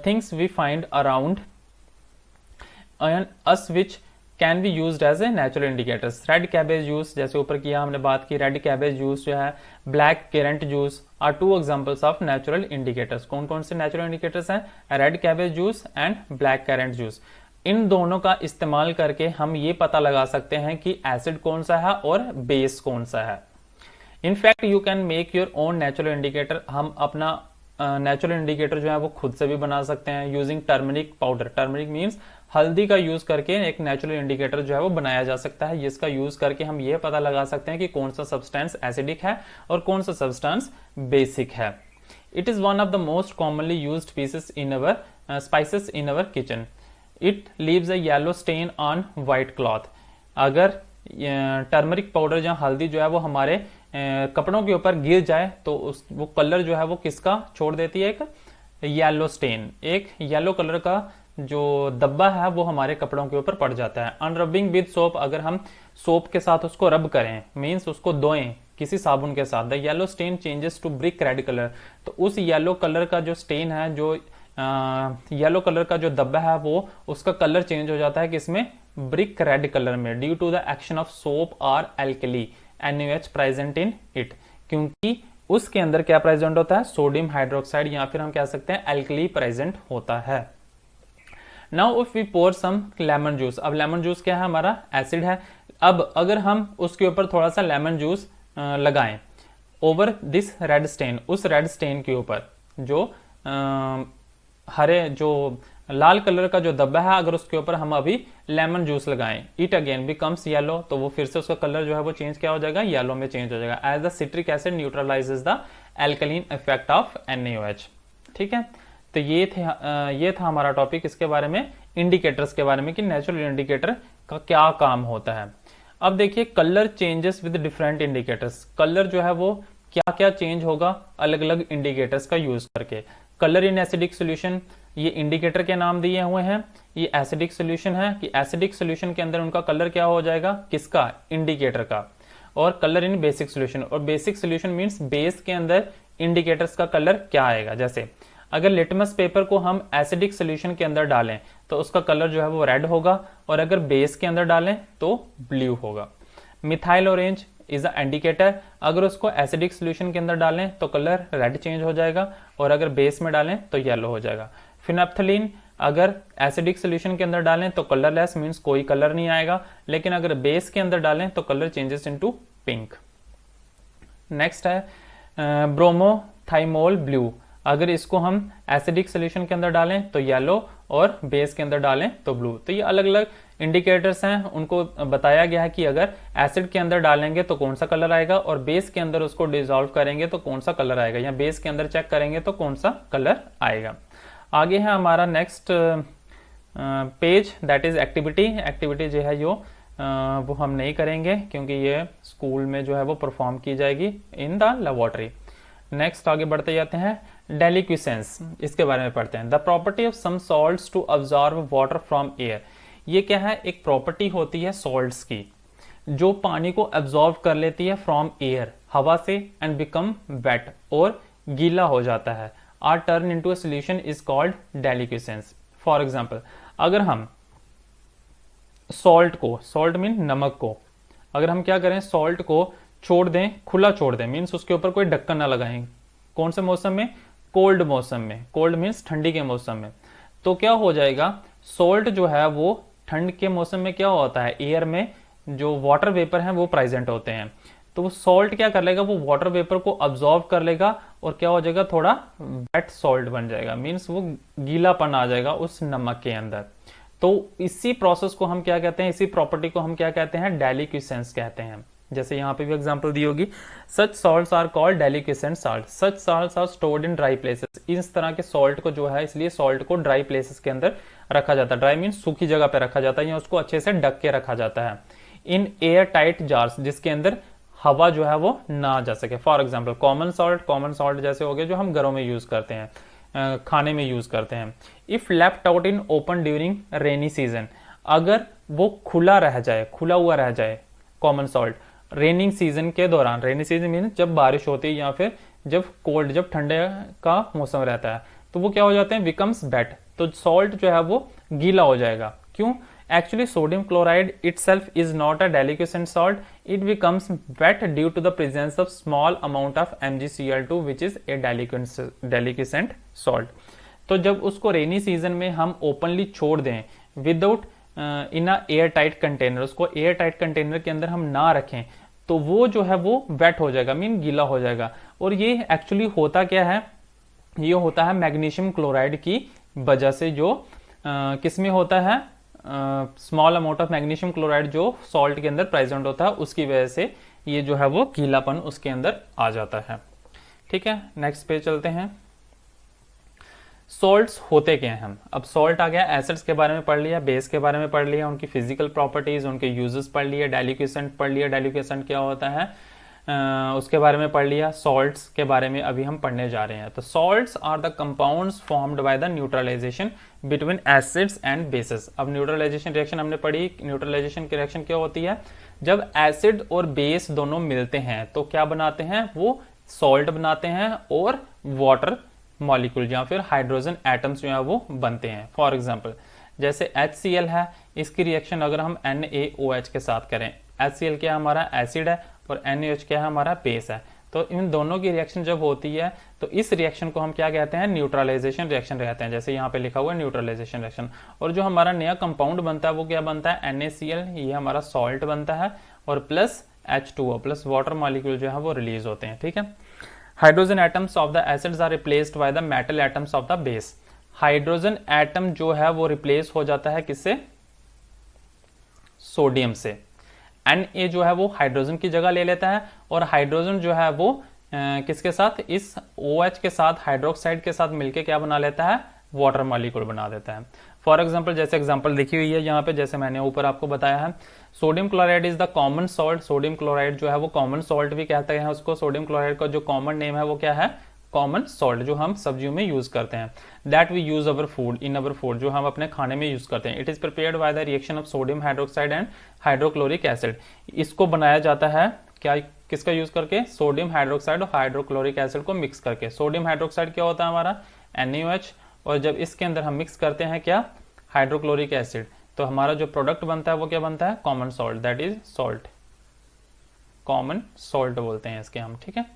things we find around us which can be used as a natural indicators. Red cabbage juice, जैसे ऊपर किया हमने बात की, रेड कैबेज जूस जो है, black currant juice are two examples of natural indicators. कौन कौन से नेचुरल इंडिकेटर्स हैं, red cabbage juice and black currant juice. इन दोनों का इस्तेमाल करके हम ये पता लगा सकते हैं कि एसिड कौन सा है और बेस कौन सा है। In fact you can make your own natural indicator. हम अपना नेचुरल इंडिकेटर जो है वो खुद से भी बना सकते हैं using turmeric powder. Turmeric means हल्दी का यूज करके एक नेचुरल इंडिकेटर जो है वो बनाया जा सकता है, जिसका यूज करके हम ये पता लगा सकते हैं कि कौन सा सब्सटेंस एसिडिक है और कौन सा सब्सटेंस बेसिक है। It is one of the most commonly used pieces in our spices in our kitchen. It leaves a yellow stain on white cloth. अगर टर्मरिक पाउडर या हल्दी जो है वो हमारे कपड़ों के ऊपर गिर जाए तो वो कलर जो है वो किसका छोड़ देती है, एक येलो स्टेन, एक येलो कलर का जो धब्बा है वो हमारे कपड़ों के ऊपर पड़ जाता है। अनरबिंग विद सोप, अगर हम सोप के साथ उसको रब करें, मीन्स उसको धोएं किसी साबुन के साथ, the yellow stain changes to brick red colour, तो उस येलो कलर का जो स्टेन है, जो येलो कलर का जो धब्बा है वो उसका कलर चेंज हो जाता है किसमें, ब्रिक रेड कलर में, due to the action of soap और alkali NaOH present in it, क्योंकि उसके अंदर क्या प्रेजेंट होता है, सोडियम हाइड्रोक्साइड या फिर हम कह सकते हैं एल्कली प्रेजेंट होता है। Now if we pour some lemon juice, अब लेमन जूस क्या है, हमारा एसिड है। अब अगर हम उसके ऊपर थोड़ा सा लेमन जूस लगाएं ओवर दिस रेड स्टेन, उस रेड स्टेन के ऊपर जो हरे जो लाल कलर का जो धब्बा है, अगर उसके ऊपर हम अभी लेमन जूस लगाएं, इट अगेन बिकम्स येलो, तो वो फिर से उसका कलर जो है वो चेंज क्या हो जाएगा, येलो में चेंज हो जाएगा, as the citric acid neutralises the alkaline effect of NaOH। ठीक है, तो ये था हमारा टॉपिक इसके बारे में, इंडिकेटर्स के बारे में कि नेचुरल इंडिकेटर का क्या काम होता है। अब देखिए colour changes with different indicators, colour जो है वो क्या क्या चेंज होगा अलग अलग इंडिकेटर्स का यूज करके। कलर इन एसिडिक सोल्यूशन, ये इंडिकेटर के नाम दिए हुए हैं, ये एसिडिक सोल्यूशन है कि एसिडिक सोल्यूशन के अंदर उनका कलर क्या हो जाएगा, किसका, इंडिकेटर का। और कलर इन बेसिक सोल्यूशन, और बेसिक सोल्यूशन मींस बेस के अंदर इंडिकेटर्स का कलर क्या आएगा। जैसे अगर लिटमस पेपर को हम एसिडिक सोल्यूशन के अंदर डालें तो उसका कलर जो है वो रेड होगा, और अगर बेस के अंदर डालें तो ब्लू होगा। Methyl orange is a indicator, अगर उसको एसिडिक सोल्यूशन के अंदर डालें तो कलर रेड चेंज हो जाएगा, और अगर बेस में डालें तो येलो हो जाएगा। फिनेप्थलीन अगर एसिडिक सोल्यूशन के अंदर डालें तो कलरलेस, मींस कोई कलर नहीं आएगा, लेकिन अगर बेस के अंदर डालें तो colour changes into pink. Next है ब्रोमोथाइमोल ब्लू, अगर इसको हम एसिडिक सोल्यूशन के अंदर डालें तो येलो, और बेस के अंदर डालें तो ब्लू। तो ये अलग अलग इंडिकेटर्स हैं, उनको बताया गया है कि अगर एसिड के अंदर डालेंगे तो कौन सा कलर आएगा, और बेस के अंदर उसको डिसॉल्व करेंगे तो कौन सा कलर आएगा, या बेस के अंदर चेक करेंगे तो कौन सा कलर आएगा। आगे है हमारा next page, that is activity. Activity जो है वो हम नहीं करेंगे क्योंकि ये स्कूल में जो है वो परफॉर्म की जाएगी इन द लेबोरेटरी। नेक्स्ट आगे बढ़ते जाते हैं, डेलिक्विसेंस, इसके बारे में पढ़ते हैं। The property of some salts to absorb water from air, ये क्या है, एक प्रॉपर्टी होती है सॉल्ट्स की जो पानी को एब्जॉर्ब कर लेती है फ्रॉम एयर, हवा से, एंड बिकम वेट, और गीला हो जाता है, or turn into a solution is called deliquescence. For example, अगर हम सॉल्ट मीन नमक को, अगर हम क्या करें, सॉल्ट को छोड़ दें, खुला छोड़ दें, मीन्स उसके ऊपर कोई ढक्कन ना लगाएं, कौन से मौसम में, कोल्ड मौसम में, कोल्ड मीन्स ठंडी के मौसम में, तो क्या हो जाएगा, सॉल्ट जो है वो ठंड के मौसम में क्या होता है, एयर में जो वाटर वेपर हैं वो प्रेजेंट होते हैं, तो वो सॉल्ट क्या कर लेगा, वो वाटर वेपर को अब्सॉर्ब कर लेगा, और क्या हो जाएगा, थोड़ा वेट सॉल्ट बन जाएगा, मीन्स वो गीलापन आ जाएगा उस नमक के अंदर। तो इसी प्रोसेस को हम क्या कहते हैं, इसी प्रॉपर्टी को हम क्या कहते हैं, डेलिक्विसेंस कहते हैं। जैसे यहाँ पे भी एग्जांपल दी होगी, such salts are called deliquescent salt, such salts are stored in dry places, इस तरह के सॉल्ट को जो है, इसलिए सॉल्ट को ड्राई प्लेसेस के अंदर रखा जाता है, ड्राई मीन्स सूखी जगह पे रखा जाता है, या उसको अच्छे से ढक के रखा जाता है, इन एयर टाइट जार्स, जिसके अंदर हवा जो है वो ना जा सके। फॉर एग्जाम्पल कॉमन सॉल्ट जैसे हो गए जो हम घरों में यूज करते हैं, खाने में यूज करते हैं। If left out in open during rainy season, अगर वो खुला हुआ रह जाए कॉमन सॉल्ट रेनिंग सीजन के दौरान, रेनी सीजन मीन जब बारिश होती है या फिर जब ठंडे का मौसम रहता है, तो वो क्या हो जाते हैं, बिकम्स वेट, तो सॉल्ट जो है वो गीला हो जाएगा। क्यों, actually sodium chloride itself is not a deliquescent salt, it becomes wet due to the presence of small amount of MgCl2 which is a deliquescent salt। तो जब उसको रेनी सीजन में हम ओपनली छोड़ दें without in a air tight container, उसको एयर टाइट कंटेनर के अंदर हम ना रखें, तो वो जो है वो वेट हो जाएगा, मीन गीला हो जाएगा। और ये एक्चुअली होता क्या है, ये होता है मैग्नीशियम क्लोराइड की वजह से, जो किसमें होता है, small amount of magnesium chloride जो सॉल्ट के अंदर प्रेजेंट होता है, उसकी वजह से ये जो है वो गीलापन उसके अंदर आ जाता है। ठीक है, नेक्स्ट पे चलते हैं। सॉल्ट्स होते क्या हैं हम, अब सॉल्ट आ गया, एसिड्स के बारे में पढ़ लिया, बेस के बारे में पढ़ लिया, उनकी फिजिकल प्रॉपर्टीज, उनके यूजेस पढ़ लिए, डेलिक्विसेंट पढ़ लिया। डेलिक्विसेंट क्या होता है, उसके बारे में पढ़ लिया। सॉल्ट्स के बारे में अभी हम पढ़ने जा रहे हैं। तो salts are the compounds formed by the neutralisation between acids and bases. अब न्यूट्रलाइजेशन रिएक्शन हमने पढ़ी। न्यूट्रलाइजेशन की रिएक्शन क्या होती है? जब एसिड और बेस दोनों मिलते हैं तो क्या बनाते हैं? वो सॉल्ट बनाते हैं और वाटर मॉलिक्यूल या फिर हाइड्रोजन एटम्स जो है वो बनते हैं। फॉर एग्जांपल जैसे HCl है, इसकी रिएक्शन अगर हम NaOH के साथ करें, HCl क्या है? हमारा एसिड है और NaOH क्या है? हमारा बेस है। तो इन दोनों की रिएक्शन जब होती है तो इस रिएक्शन को हम क्या कहते हैं? न्यूट्रलाइजेशन रिएक्शन कहते हैं। जैसे यहाँ पे लिखा हुआ है न्यूट्रलाइजेशन रिएक्शन। और जो हमारा नया कंपाउंड बनता है वो क्या बनता है? NaCl, ये हमारा सॉल्ट बनता है और plus H2O plus water molecule जो है वो रिलीज होते हैं। ठीक है। Hydrogen atoms of the acids are replaced by the metal atoms of the base. Hydrogen atom जो है वो रिप्लेस हो जाता है किससे? सोडियम से। Na जो है वो हाइड्रोजन की जगह ले लेता है और हाइड्रोजन जो है वो किसके साथ? इस OH के साथ, हाइड्रोक्साइड के साथ मिलके क्या बना लेता है? वाटर मॉलिक्यूल बना देता है। फॉर एग्जाम्पल जैसे एग्जाम्पल देखी हुई है यहाँ पे, जैसे मैंने ऊपर आपको बताया है, sodium chloride is the common salt. Sodium chloride जो है वो कॉमन सॉल्ट भी कहते हैं उसको। सोडियम क्लोराइड का जो कॉमन नेम है वो क्या है? कॉमन सॉल्ट, जो हम सब्जियों में यूज करते हैं। That we use our food, in our food, जो हम अपने खाने में यूज करते हैं। It is prepared by the reaction of sodium hydroxide and hydrochloric acid. इसको बनाया जाता है क्या? किसका यूज करके? सोडियम हाइड्रोक्साइड और हाइड्रोक्लोरिक एसिड को मिक्स करके। सोडियम हाइड्रोक्साइड क्या होता है? हमारा NaOH। और जब इसके अंदर हम मिक्स करते हैं क्या? हाइड्रोक्लोरिक एसिड, तो हमारा जो प्रोडक्ट बनता है वो क्या बनता है? Common salt, that is salt. Common salt बोलते हैं इसके हम। ठीक है।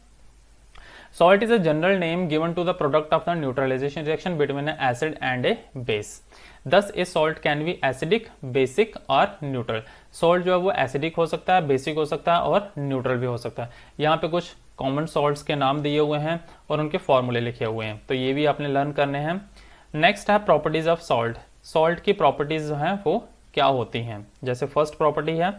Salt is a general name given to the product of the neutralization reaction between an acid and a base. Thus, a salt can be acidic, basic or neutral. Salt जो है वो acidic हो सकता है, basic हो सकता है और neutral भी हो सकता है। यहाँ पे कुछ common salts के नाम दिए हुए हैं और उनके फॉर्मूले लिखे हुए हैं, तो ये भी आपने लर्न करने हैं। नेक्स्ट है प्रॉपर्टीज ऑफ सॉल्ट। सॉल्ट की प्रॉपर्टीज जो हैं वो क्या होती हैं? जैसे फर्स्ट प्रॉपर्टी है,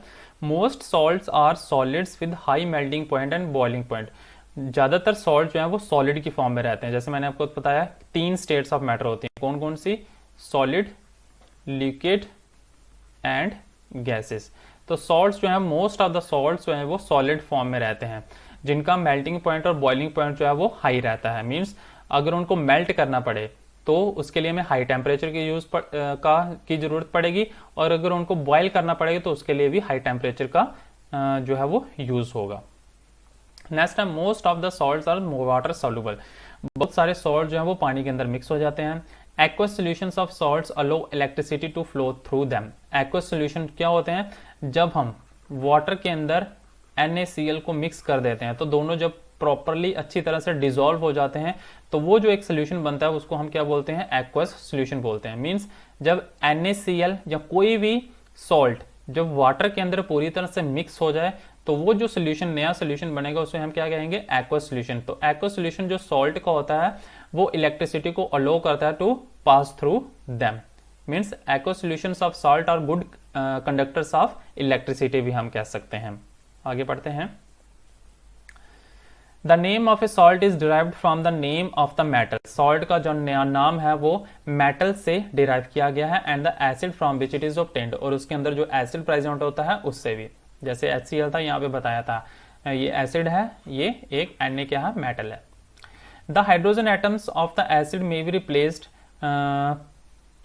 most salts are solids with high melting point and boiling point. ज्यादातर सॉल्ट जो है वो सॉलिड की फॉर्म में रहते हैं। जैसे मैंने आपको बताया 3 स्टेट्स ऑफ मैटर होती हैं। कौन कौन सी? Solid, liquid and gases. तो सॉल्ट्स जो है, मोस्ट ऑफ द सॉल्ट्स जो है वो सॉलिड फॉर्म में रहते हैं, जिनका मेल्टिंग पॉइंट और बॉइलिंग पॉइंट जो है वो हाई रहता है। मीन्स अगर उनको मेल्ट करना पड़े तो उसके लिए हमें हाई टेम्परेचर की जरूरत पड़ेगी, और अगर उनको बॉयल करना पड़ेगा तो उसके लिए भी हाई टेम्परेचर का जो है वो यूज होगा। नेक्स्ट है, most of the salts are water soluble. बहुत सारे सॉल्ट जो है वो पानी के अंदर मिक्स हो जाते हैं। Aqueous solutions of salts allow electricity to flow through them. Aqueous solution क्या होते हैं? जब हम वाटर के अंदर NaCl को मिक्स कर देते हैं तो दोनों जब प्रॉपरली अच्छी तरह से डिसॉल्व हो जाते हैं तो वो जो एक सोल्यूशन बनता है उसको हम क्या बोलते हैं? एक्वस सोल्यूशन बोलते हैं। मींस जब NaCl या कोई भी सॉल्ट जब वाटर के अंदर पूरी तरह से मिक्स हो जाए तो वो जो सोल्यूशन, नया सोल्यूशन बनेगा उसे हम क्या कहेंगे? Aqueous solution. तो एक्वस सोल्यूशन जो सॉल्ट का होता है वो इलेक्ट्रिसिटी को अलो करता है to pass through them. Means aqueous solutions of salt are good conductors of electricity भी हम कह सकते हैं। आगे पढ़ते हैं। The name of a salt is derived from the name of the metal. Salt का जो नया नाम है वो मेटल से डिराइव किया गया है, and the acid from which it is obtained, और उसके अंदर जो एसिड प्रेजेंट होता है उससे भी। जैसे HCl था, यहाँ पे बताया था ये एसिड है, ये एक Na क्या है? मेटल है। The hydrogen atoms of the acid may be replaced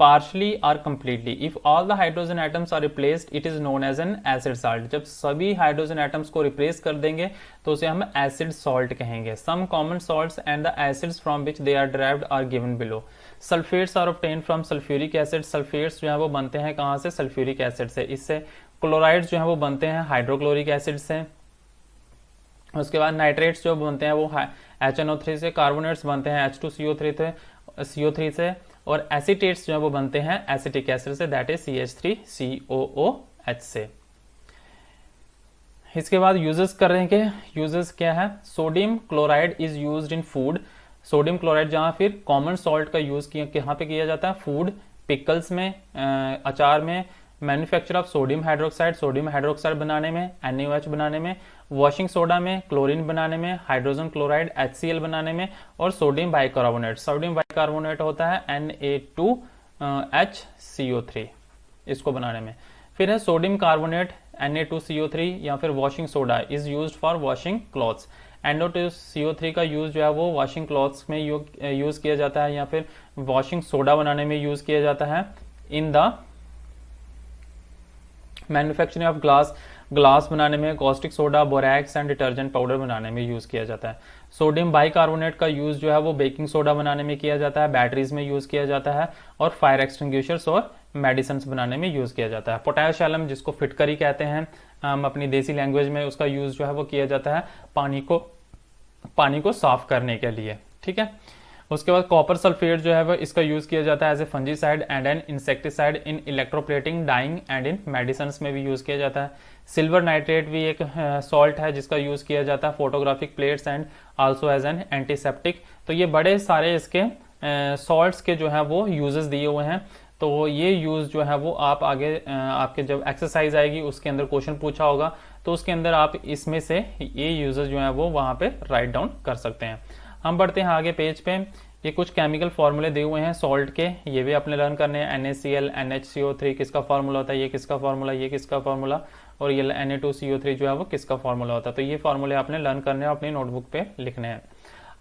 partially or completely. If all the hydrogen atoms are replaced, it is known as an acid salt. जब सभी हाइड्रोजन एटम्स को रिप्लेस कर देंगे तो उसे हम एसिड सॉल्ट कहेंगे। Some common salts and the acids from which they are derived are given below. Sulfates are obtained from sulfuric acid. Sulfates जो है वो बनते हैं कहाँ से? सल्फ्यूरिक एसिड से। इससे क्लोराइड्स जो है वो बनते हैं हाइड्रोक्लोरिक एसिड से। उसके बाद नाइट्रेट्स जो बनते हैं वो HNO3 से। कार्बोनेट्स बनते हैं H2CO3 से। और एसिटेट्स जो है वो बनते हैं एसिटिक एसिड से, दैट इज CH3COOH से। इसके बाद यूजेस कर रहे हैं कि यूजेस क्या है? Sodium chloride is used in food. Sodium chloride जहां फिर कॉमन सॉल्ट का यूज कहाँ पे किया जाता है? फूड, पिकल्स में, अचार में, मैन्युफैक्चर ऑफ सोडियम हाइड्रोक्साइड बनाने में, NaOH बनाने में, वॉशिंग सोडा में, क्लोरीन बनाने में, हाइड्रोजन क्लोराइड HCl बनाने में, और सोडियम बाइकार्बोनेट। सोडियम बाइकार्बोनेट होता है Na2HCO3, इसको बनाने में। फिर है सोडियम कार्बोनेट Na2CO3 या फिर washing soda is used for washing clothes. Na2CO3 का यूज जो है वो वॉशिंग क्लॉथ्स में यूज किया जाता है या फिर वॉशिंग सोडा बनाने में यूज किया जाता है। इन द मैन्युफैक्चरिंग ऑफ ग्लास बनाने में, caustic soda, borax and detergent powder बनाने में यूज किया जाता है। सोडियम बाइकार्बोनेट का यूज जो है वो बेकिंग सोडा बनाने में किया जाता है, बैटरीज में यूज किया जाता है और फायर एक्सटिंग्विशर्स और मेडिसिन बनाने में यूज किया जाता है। पोटैश एलम जिसको फिटकरी कहते हैं हम अपनी देसी लैंग्वेज में, उसका यूज जो है वो किया जाता है पानी को साफ करने के लिए। ठीक है। उसके बाद कॉपर सल्फेट जो है वो इसका यूज किया जाता है as a fungicide and an insecticide in electroplating, dyeing and in medicine में भी यूज किया जाता है। सिल्वर नाइट्रेट भी एक सॉल्ट है जिसका यूज किया जाता है photographic plates and also as an antiseptic. तो ये बड़े सारे इसके सॉल्ट्स के जो है वो यूजेस दिए हुए हैं। तो ये यूज जो है वो आप आगे आपके जब एक्सरसाइज आएगी उसके अंदर क्वेश्चन पूछा होगा तो उसके अंदर आप इसमें से ये यूजेस जो है वो वहां पे राइट डाउन कर सकते हैं। हम बढ़ते हैं आगे पेज पे। ये कुछ केमिकल फॉर्मूले दिए हुए हैं सॉल्ट के, ये भी अपने लर्न करने हैं। NaCl, NHCO3 किसका फॉर्मूला होता है, ये किसका फॉर्मूला, ये किसका फॉर्मूला, और ये Na2CO3 जो है वो किसका फॉर्मूला होता है। तो ये फॉर्मूले आपने लर्न करने हैं, अपनी नोटबुक पे लिखने हैं।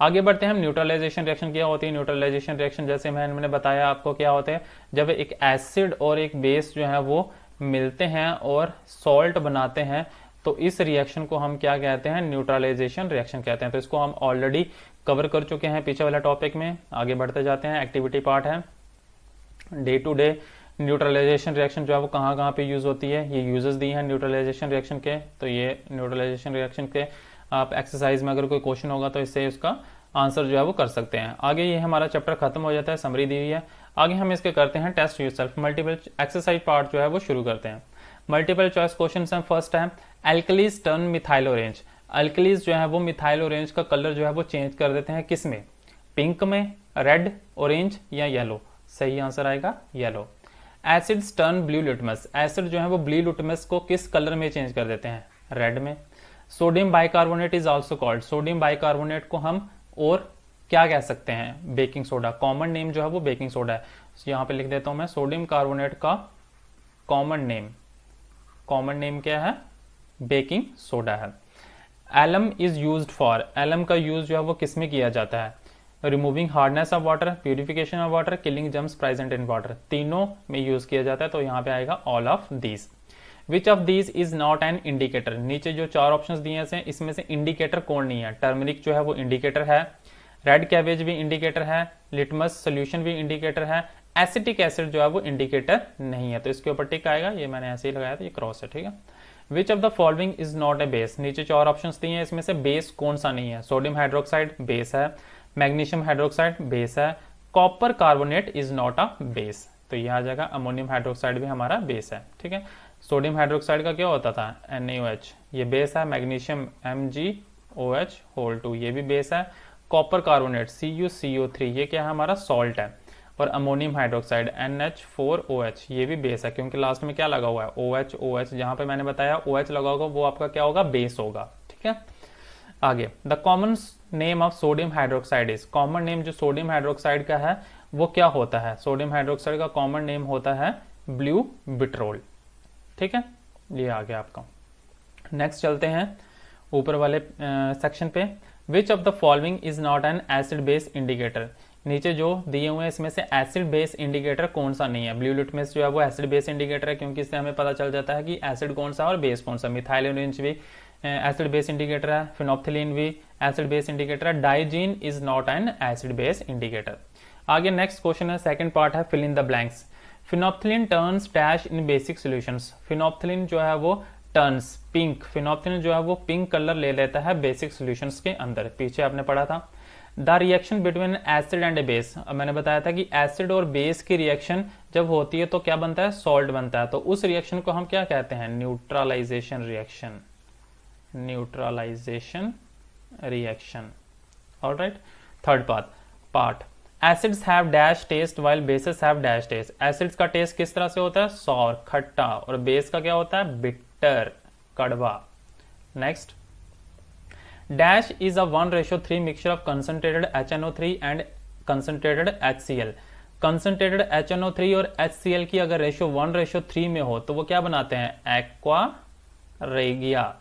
आगे बढ़ते हैं हम। न्यूट्रलाइजेशन रिएक्शन क्या होती है। न्यूट्रलाइजेशन रिएक्शन जैसे मैंने बताया आपको क्या होते हैं, जब एक एसिड और एक बेस जो है वो मिलते हैं और सॉल्ट बनाते हैं तो इस रिएक्शन को हम क्या कहते हैं, न्यूट्रलाइजेशन रिएक्शन कहते हैं। तो इसको हम ऑलरेडी कवर कर चुके हैं पीछे वाला टॉपिक में। आगे बढ़ते जाते हैं। एक्टिविटी पार्ट है day to day. Neutralisation reaction जो है वो कहाँ कहाँ पे यूज होती है, ये यूजेस दिए हैं न्यूट्रलाइजेशन रिएक्शन के। तो ये न्यूट्रलाइजेशन रिएक्शन के आप एक्सरसाइज में अगर कोई क्वेश्चन होगा तो इससे उसका आंसर जो है वो कर सकते हैं। आगे ये हमारा चैप्टर खत्म हो जाता है, समरी दी हुई है। आगे हम इसके करते हैं test yourself, multiple exercise part जो है वो शुरू करते हैं। मल्टीपल चॉइस क्वेश्चन है। फर्स्ट है alkalis turn methyl orange. Alkalis जो है वो मिथाइल ऑरेंज का कलर जो है वो चेंज कर देते हैं, किस में, पिंक में, रेड, ऑरेंज या येलो। सही आंसर आएगा yellow. Acids turn blue litmus. Acid जो है वो ब्लू लिटमस को किस कलर में चेंज कर देते हैं, रेड में। Sodium bicarbonate is also called. Sodium bicarbonate को हम और क्या कह सकते हैं, बेकिंग सोडा। कॉमन नेम जो है वो बेकिंग सोडा है। यहाँ पे लिख देता हूं मैं, सोडियम कार्बोनेट का कॉमन नेम क्या है, बेकिंग सोडा है। Alum is used for. Alum का यूज जो है वो किस में किया जाता है, removing hardness of water, purification of water, killing germs present in water. तीनों में यूज किया जाता है। तो यहाँ पे आएगा all of these. Which of these is not an indicator. नीचे जो चार ऑप्शंस दिए हैं इसमें से इंडिकेटर कौन नहीं है। टर्मरिक जो है वो इंडिकेटर है, रेड कैबेज भी इंडिकेटर है, लिटमस सोल्यूशन भी इंडिकेटर है, एसिटिक एसिड जो है वो इंडिकेटर नहीं है। तो इसके ऊपर टिक आएगा, ये मैंने ऐसे ही लगाया था, ये क्रॉस है। ठीक है। Which of the following is not a base. नीचे चार ऑप्शंस दिए हैं, इसमें से बेस कौन सा नहीं है। सोडियम हाइड्रोक्साइड बेस है, मैग्नीशियम हाइड्रोक्साइड बेस है, copper carbonate is not a base. तो ये आ जाएगा अमोनियम हाइड्रोक्साइड भी हमारा बेस है। ठीक है। सोडियम हाइड्रोक्साइड का क्या होता था, NaOH, ये बेस है। मैग्नीशियम MgOH2 ये भी बेस है। कॉपर कार्बोनेट CuCO3 ये क्या है, हमारा सॉल्ट है। और अमोनियम हाइड्रोक्साइड NH4OH ये भी बेस है, क्योंकि लास्ट में क्या लगा हुआ है, OH जहां पे मैंने बताया OH लगा होगा वो आपका क्या होगा, बेस होगा। ठीक है। आगे the common name of sodium hydroxide is. Common name जो सोडियम हाइड्रोक्साइड का है वो क्या होता है, सोडियम हाइड्रोक्साइड का कॉमन नेम होता है ब्लू बिट्रोल। ठीक है, ये आ गया आपका। नेक्स्ट चलते हैं ऊपर वाले सेक्शन पे। Which of the following is not an acid base indicator. नीचे जो दिए हुए हैं इसमें से एसिड बेस इंडिकेटर कौन सा नहीं है। ब्लू लिटमस जो है वो एसिड बेस इंडिकेटर है, क्योंकि इससे हमें पता चल जाता है कि एसिड कौन सा और बेस कौन सा। मिथाइल ऑरेंज भी एसिड बेस इंडिकेटर है, फिनोप्थिलीन भी एसिड बेस इंडिकेटर है, Digene is not an acid base indicator. आगे नेक्स्ट क्वेश्चन है, सेकंड पार्ट है fill in the blanks. Phenolphthalein turns dash in basic solutions. Phenolphthalein जो है वो टर्न्स पिंक, फिनोप्थिलीन जो है वो पिंक कलर ले लेता है बेसिक सॉल्यूशंस के अंदर, पीछे आपने पढ़ा था। The reaction between acid and A base. अब मैंने बताया था कि एसिड और बेस की रिएक्शन जब होती है तो क्या बनता है, सॉल्ट बनता है। तो उस रिएक्शन को हम क्या कहते हैं, neutralisation reaction. Neutralisation reaction. Alright. Third part acids have dash taste while bases have dash taste. Acids का टेस्ट किस तरह से होता है, सॉर खट्टा, और बेस का क्या होता है, बिटर कड़वा। Next, dash is a 1:3 mixture of concentrated HNO3 and concentrated HCl। Concentrated HNO3 और HCl की अगर रेशियो 1:3 में हो तो वो क्या बनाते हैं, एक्वा रेगिया,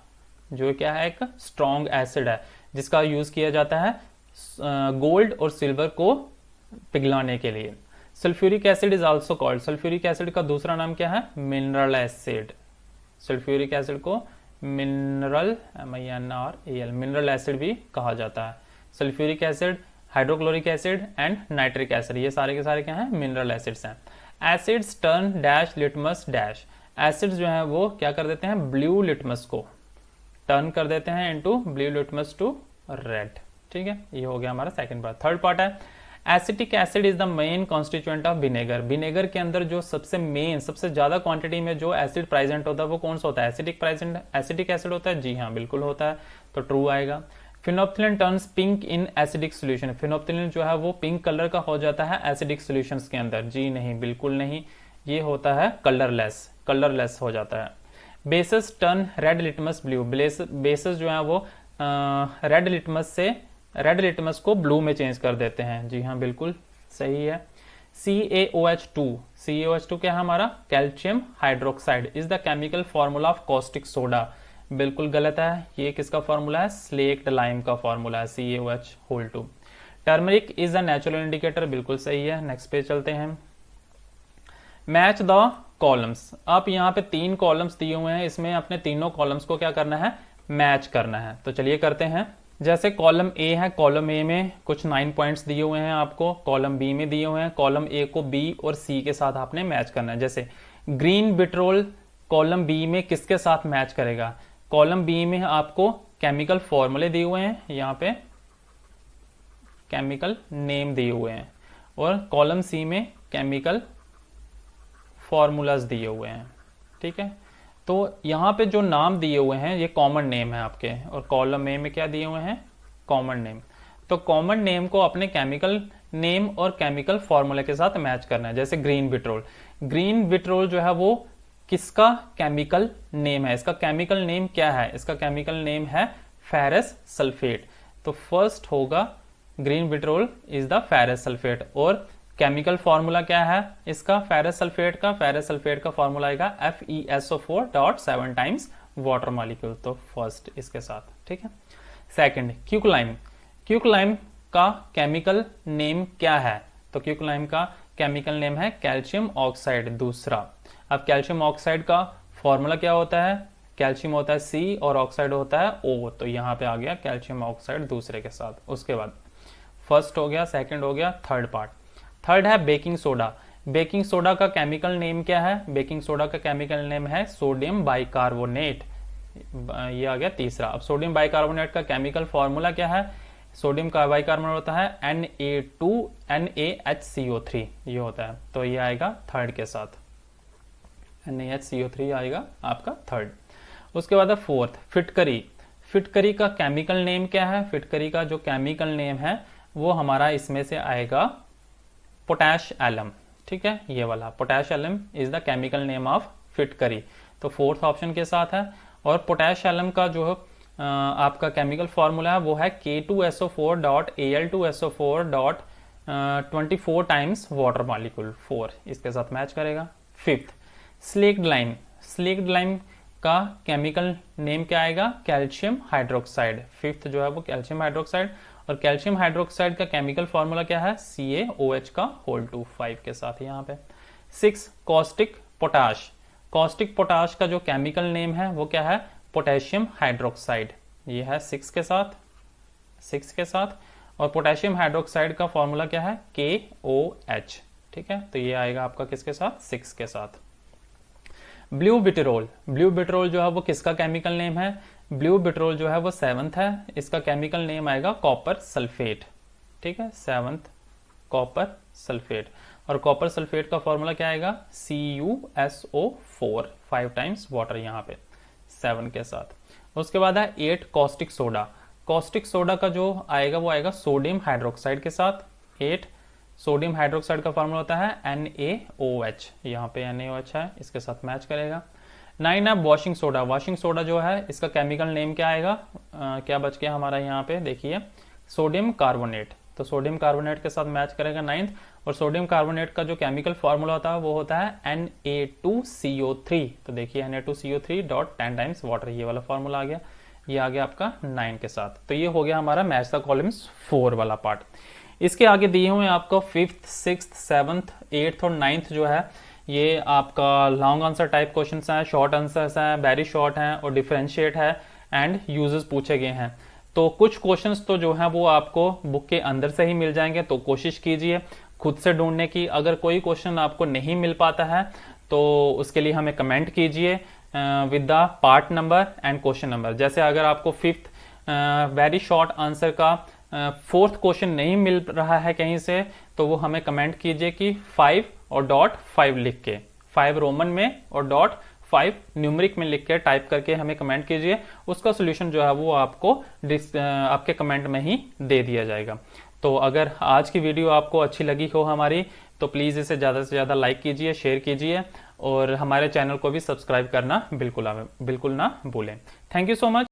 जो क्या है एक स्ट्रॉन्ग एसिड है जिसका यूज किया जाता है गोल्ड और सिल्वर को पिघलाने के लिए। Sulphuric acid is also called, sulphuric acid का दूसरा नाम क्या है, मिनरल एसिड। सल्फ्यूरिक एसिड को मिनरल MINRAL मिनरल एसिड भी कहा जाता है। Sulphuric acid, hydrochloric acid and nitric acid, ये सारे के सारे क्या हैं, मिनरल एसिड्स हैं। Acids turn dash litmus dash, acids जो हैं वो क्या कर देते हैं, ब्लू लिटमस को टर्न कर देते हैं into blue litmus to red. ठीक है, ये हो गया हमारा सेकंड पार्ट। थर्ड पार्ट है acetic acid is the main constituent of vinegar. Vinegar के अंदर जो सबसे मेन, सबसे ज्यादा क्वांटिटी में जो एसिड प्रेजेंट होता है वो कौन सा होता है, एसिटिक एसिड होता है। जी हाँ, बिल्कुल होता है, तो ट्रू आएगा। Phenolphthalein turns pink in acidic solution, phenolphthalein जो है वो पिंक कलर का हो जाता है एसिडिक सोल्यूशंस के अंदर। जी नहीं, बिल्कुल नहीं, ये होता है कलरलेस हो जाता है। Bases turn red litmus blue, bases जो है वो रेड लिटमस को ब्लू में चेंज कर देते हैं। जी हाँ, बिल्कुल सही है। CaOH2 क्या है हमारा, calcium hydroxide is the chemical formula of caustic soda. बिल्कुल गलत है, ये किसका फॉर्मूला है, स्लेक्ड लाइम का फॉर्मूला है, CaOH2। Turmeric is a natural indicator, बिल्कुल सही है। नेक्स्ट पे चलते हैं। मैच द कॉलम्स, आप यहाँ पे 3 कॉलम्स दिए हुए हैं, इसमें अपने तीनों कॉलम्स को क्या करना है, मैच करना है। तो चलिए करते हैं। जैसे कॉलम ए है, कॉलम ए में कुछ 9 पॉइंट्स दिए हुए हैं आपको, कॉलम बी में दिए हुए हैं, कॉलम ए को बी और सी के साथ आपने मैच करना है। जैसे ग्रीन विट्रोल कॉलम बी में किसके साथ मैच करेगा, कॉलम बी में आपको केमिकल फॉर्मूले दिए हुए हैं, यहाँ पे केमिकल नेम दिए हुए हैं, और कॉलम सी में केमिकल फॉर्मूलाज दिए हुए हैं। ठीक है, तो यहाँ पे जो नाम दिए हुए हैं ये कॉमन नेम है आपके, और कॉलम ए में क्या दिए हुए हैं, कॉमन नेम। तो कॉमन नेम को अपने केमिकल नेम और केमिकल फॉर्मूले के साथ मैच करना है। जैसे ग्रीन विट्रोल जो है वो किसका केमिकल नेम है, इसका केमिकल नेम क्या है, इसका केमिकल नेम है फेरस सल्फेट। तो फर्स्ट होगा green vitriol is the ferrous sulphate, और केमिकल फॉर्मूला क्या है इसका, फेरस सल्फेट का फॉर्मूला आएगा FeSO4.7 टाइम्स वाटर मॉलिक्यूल। तो फर्स्ट इसके साथ। ठीक है, सेकंड क्यूकलाइम का केमिकल नेम क्या है, तो क्यूकलाइम का केमिकल नेम है कैल्शियम ऑक्साइड दूसरा। अब कैल्शियम ऑक्साइड का फॉर्मूला क्या होता है, कैल्शियम होता है C और ऑक्साइड होता है O, तो यहाँ पे आ गया कैल्शियम ऑक्साइड दूसरे के साथ। उसके बाद फर्स्ट हो गया, सेकंड हो गया, थर्ड पार्ट। थर्ड है बेकिंग सोडा का केमिकल नेम क्या है, बेकिंग सोडा का केमिकल नेम है सोडियम बाइकार्बोनेट, ये आ गया तीसरा। अब सोडियम बाइकार्बोनेट का केमिकल फॉर्मूला क्या है, सोडियम का बाइकार्बोनेट होता है Na2NaHCO3, ये होता है, तो ये आएगा थर्ड के साथ, NaHCO3 आएगा आपका थर्ड। उसके बाद है फोर्थ फिटकरी का केमिकल नेम क्या है, फिटकरी का जो केमिकल नेम है वो हमारा इसमें से आएगा पोटैश एलम। ठीक है, ये वाला potash alum is the chemical name of phitkari, तो फोर्थ ऑप्शन के साथ है। और पोटैश एलम का जो आपका केमिकल फॉर्मूला है वो है K2SO4.Al2SO4.24 टाइम्स वाटर मॉलिक्यूल 4, इसके साथ मैच करेगा। फिफ्थ स्लेक्ड लाइम का केमिकल नेम क्या आएगा, कैल्शियम हाइड्रोक्साइड। फिफ्थ जो है वो कैल्शियम हाइड्रोक्साइड, और कैल्शियम हाइड्रोक्साइड का केमिकल फॉर्मूला क्या है, CaOH का होल 2 5 के साथ यहाँ पे। 6 कॉस्टिक पोटाश का जो केमिकल नेम है वो क्या है, पोटेशियम हाइड्रोक्साइड, ये है 6 के साथ। और पोटेशियम हाइड्रोक्साइड का फॉर्मूला क्या है, KOH। ठीक है, तो ये आएगा आपका किसके साथ, 6 के साथ। ब्लू बिटरोल जो है वो किसका केमिकल नेम है, ब्लू बिटरोल जो है वो 7th है, इसका केमिकल नेम आएगा कॉपर सल्फेट। ठीक है, 7th कॉपर सल्फेट, और कॉपर सल्फेट का फॉर्मूला क्या आएगा, CuSO4 5 टाइम्स वाटर, यहाँ पे 7 के साथ। उसके बाद है 8 कॉस्टिक सोडा का जो आएगा वो आएगा सोडियम हाइड्रोक्साइड के साथ। 8 सोडियम हाइड्रोक्साइड का फॉर्मूला होता है NaOH, यहाँ पे NaOH है, इसके साथ मैच करेगा। 9 है वॉशिंग सोडा जो है इसका केमिकल नेम क्या आएगा, क्या बच गया हमारा यहाँ पे देखिए, सोडियम कार्बोनेट, तो सोडियम कार्बोनेट के साथ मैच करेगा 9th। और सोडियम कार्बोनेट का जो केमिकल फॉर्मूला होता है वो होता है Na2CO3। तो देखिए Na2CO3 डॉट 10 टाइम्स वाटर, ये वाला फॉर्मूला आ गया, ये आ गया आपका 9 के साथ। तो ये हो गया हमारा मैच द कॉलम्स 4 वाला पार्ट। इसके आगे दिए हुए आपको 5th 6th 7th 8th और 9th जो है ये आपका लॉन्ग आंसर टाइप क्वेश्चन हैं, शॉर्ट आंसर्स हैं, वेरी शॉर्ट हैं और डिफरेंशिएट है एंड यूजेस पूछे गए हैं। तो कुछ क्वेश्चंस तो जो हैं वो आपको बुक के अंदर से ही मिल जाएंगे, तो कोशिश कीजिए खुद से ढूंढने की। अगर कोई क्वेश्चन आपको नहीं मिल पाता है तो उसके लिए हमें कमेंट कीजिए with the part number and question number. जैसे अगर आपको 5th वेरी शॉर्ट आंसर का 4th क्वेश्चन नहीं मिल रहा है कहीं से, तो वो हमें कमेंट कीजिए कि 5 और डॉट 5 लिख के, 5 रोमन में और डॉट 5 न्यूमरिक में लिख के टाइप करके हमें कमेंट कीजिए। उसका सोल्यूशन जो है वो आपको आपके कमेंट में ही दे दिया जाएगा। तो अगर आज की वीडियो आपको अच्छी लगी हो हमारी, तो प्लीज़ इसे ज़्यादा से ज़्यादा लाइक कीजिए, शेयर कीजिए और हमारे चैनल को भी सब्सक्राइब करना बिल्कुल ना भूलें। Thank you so much.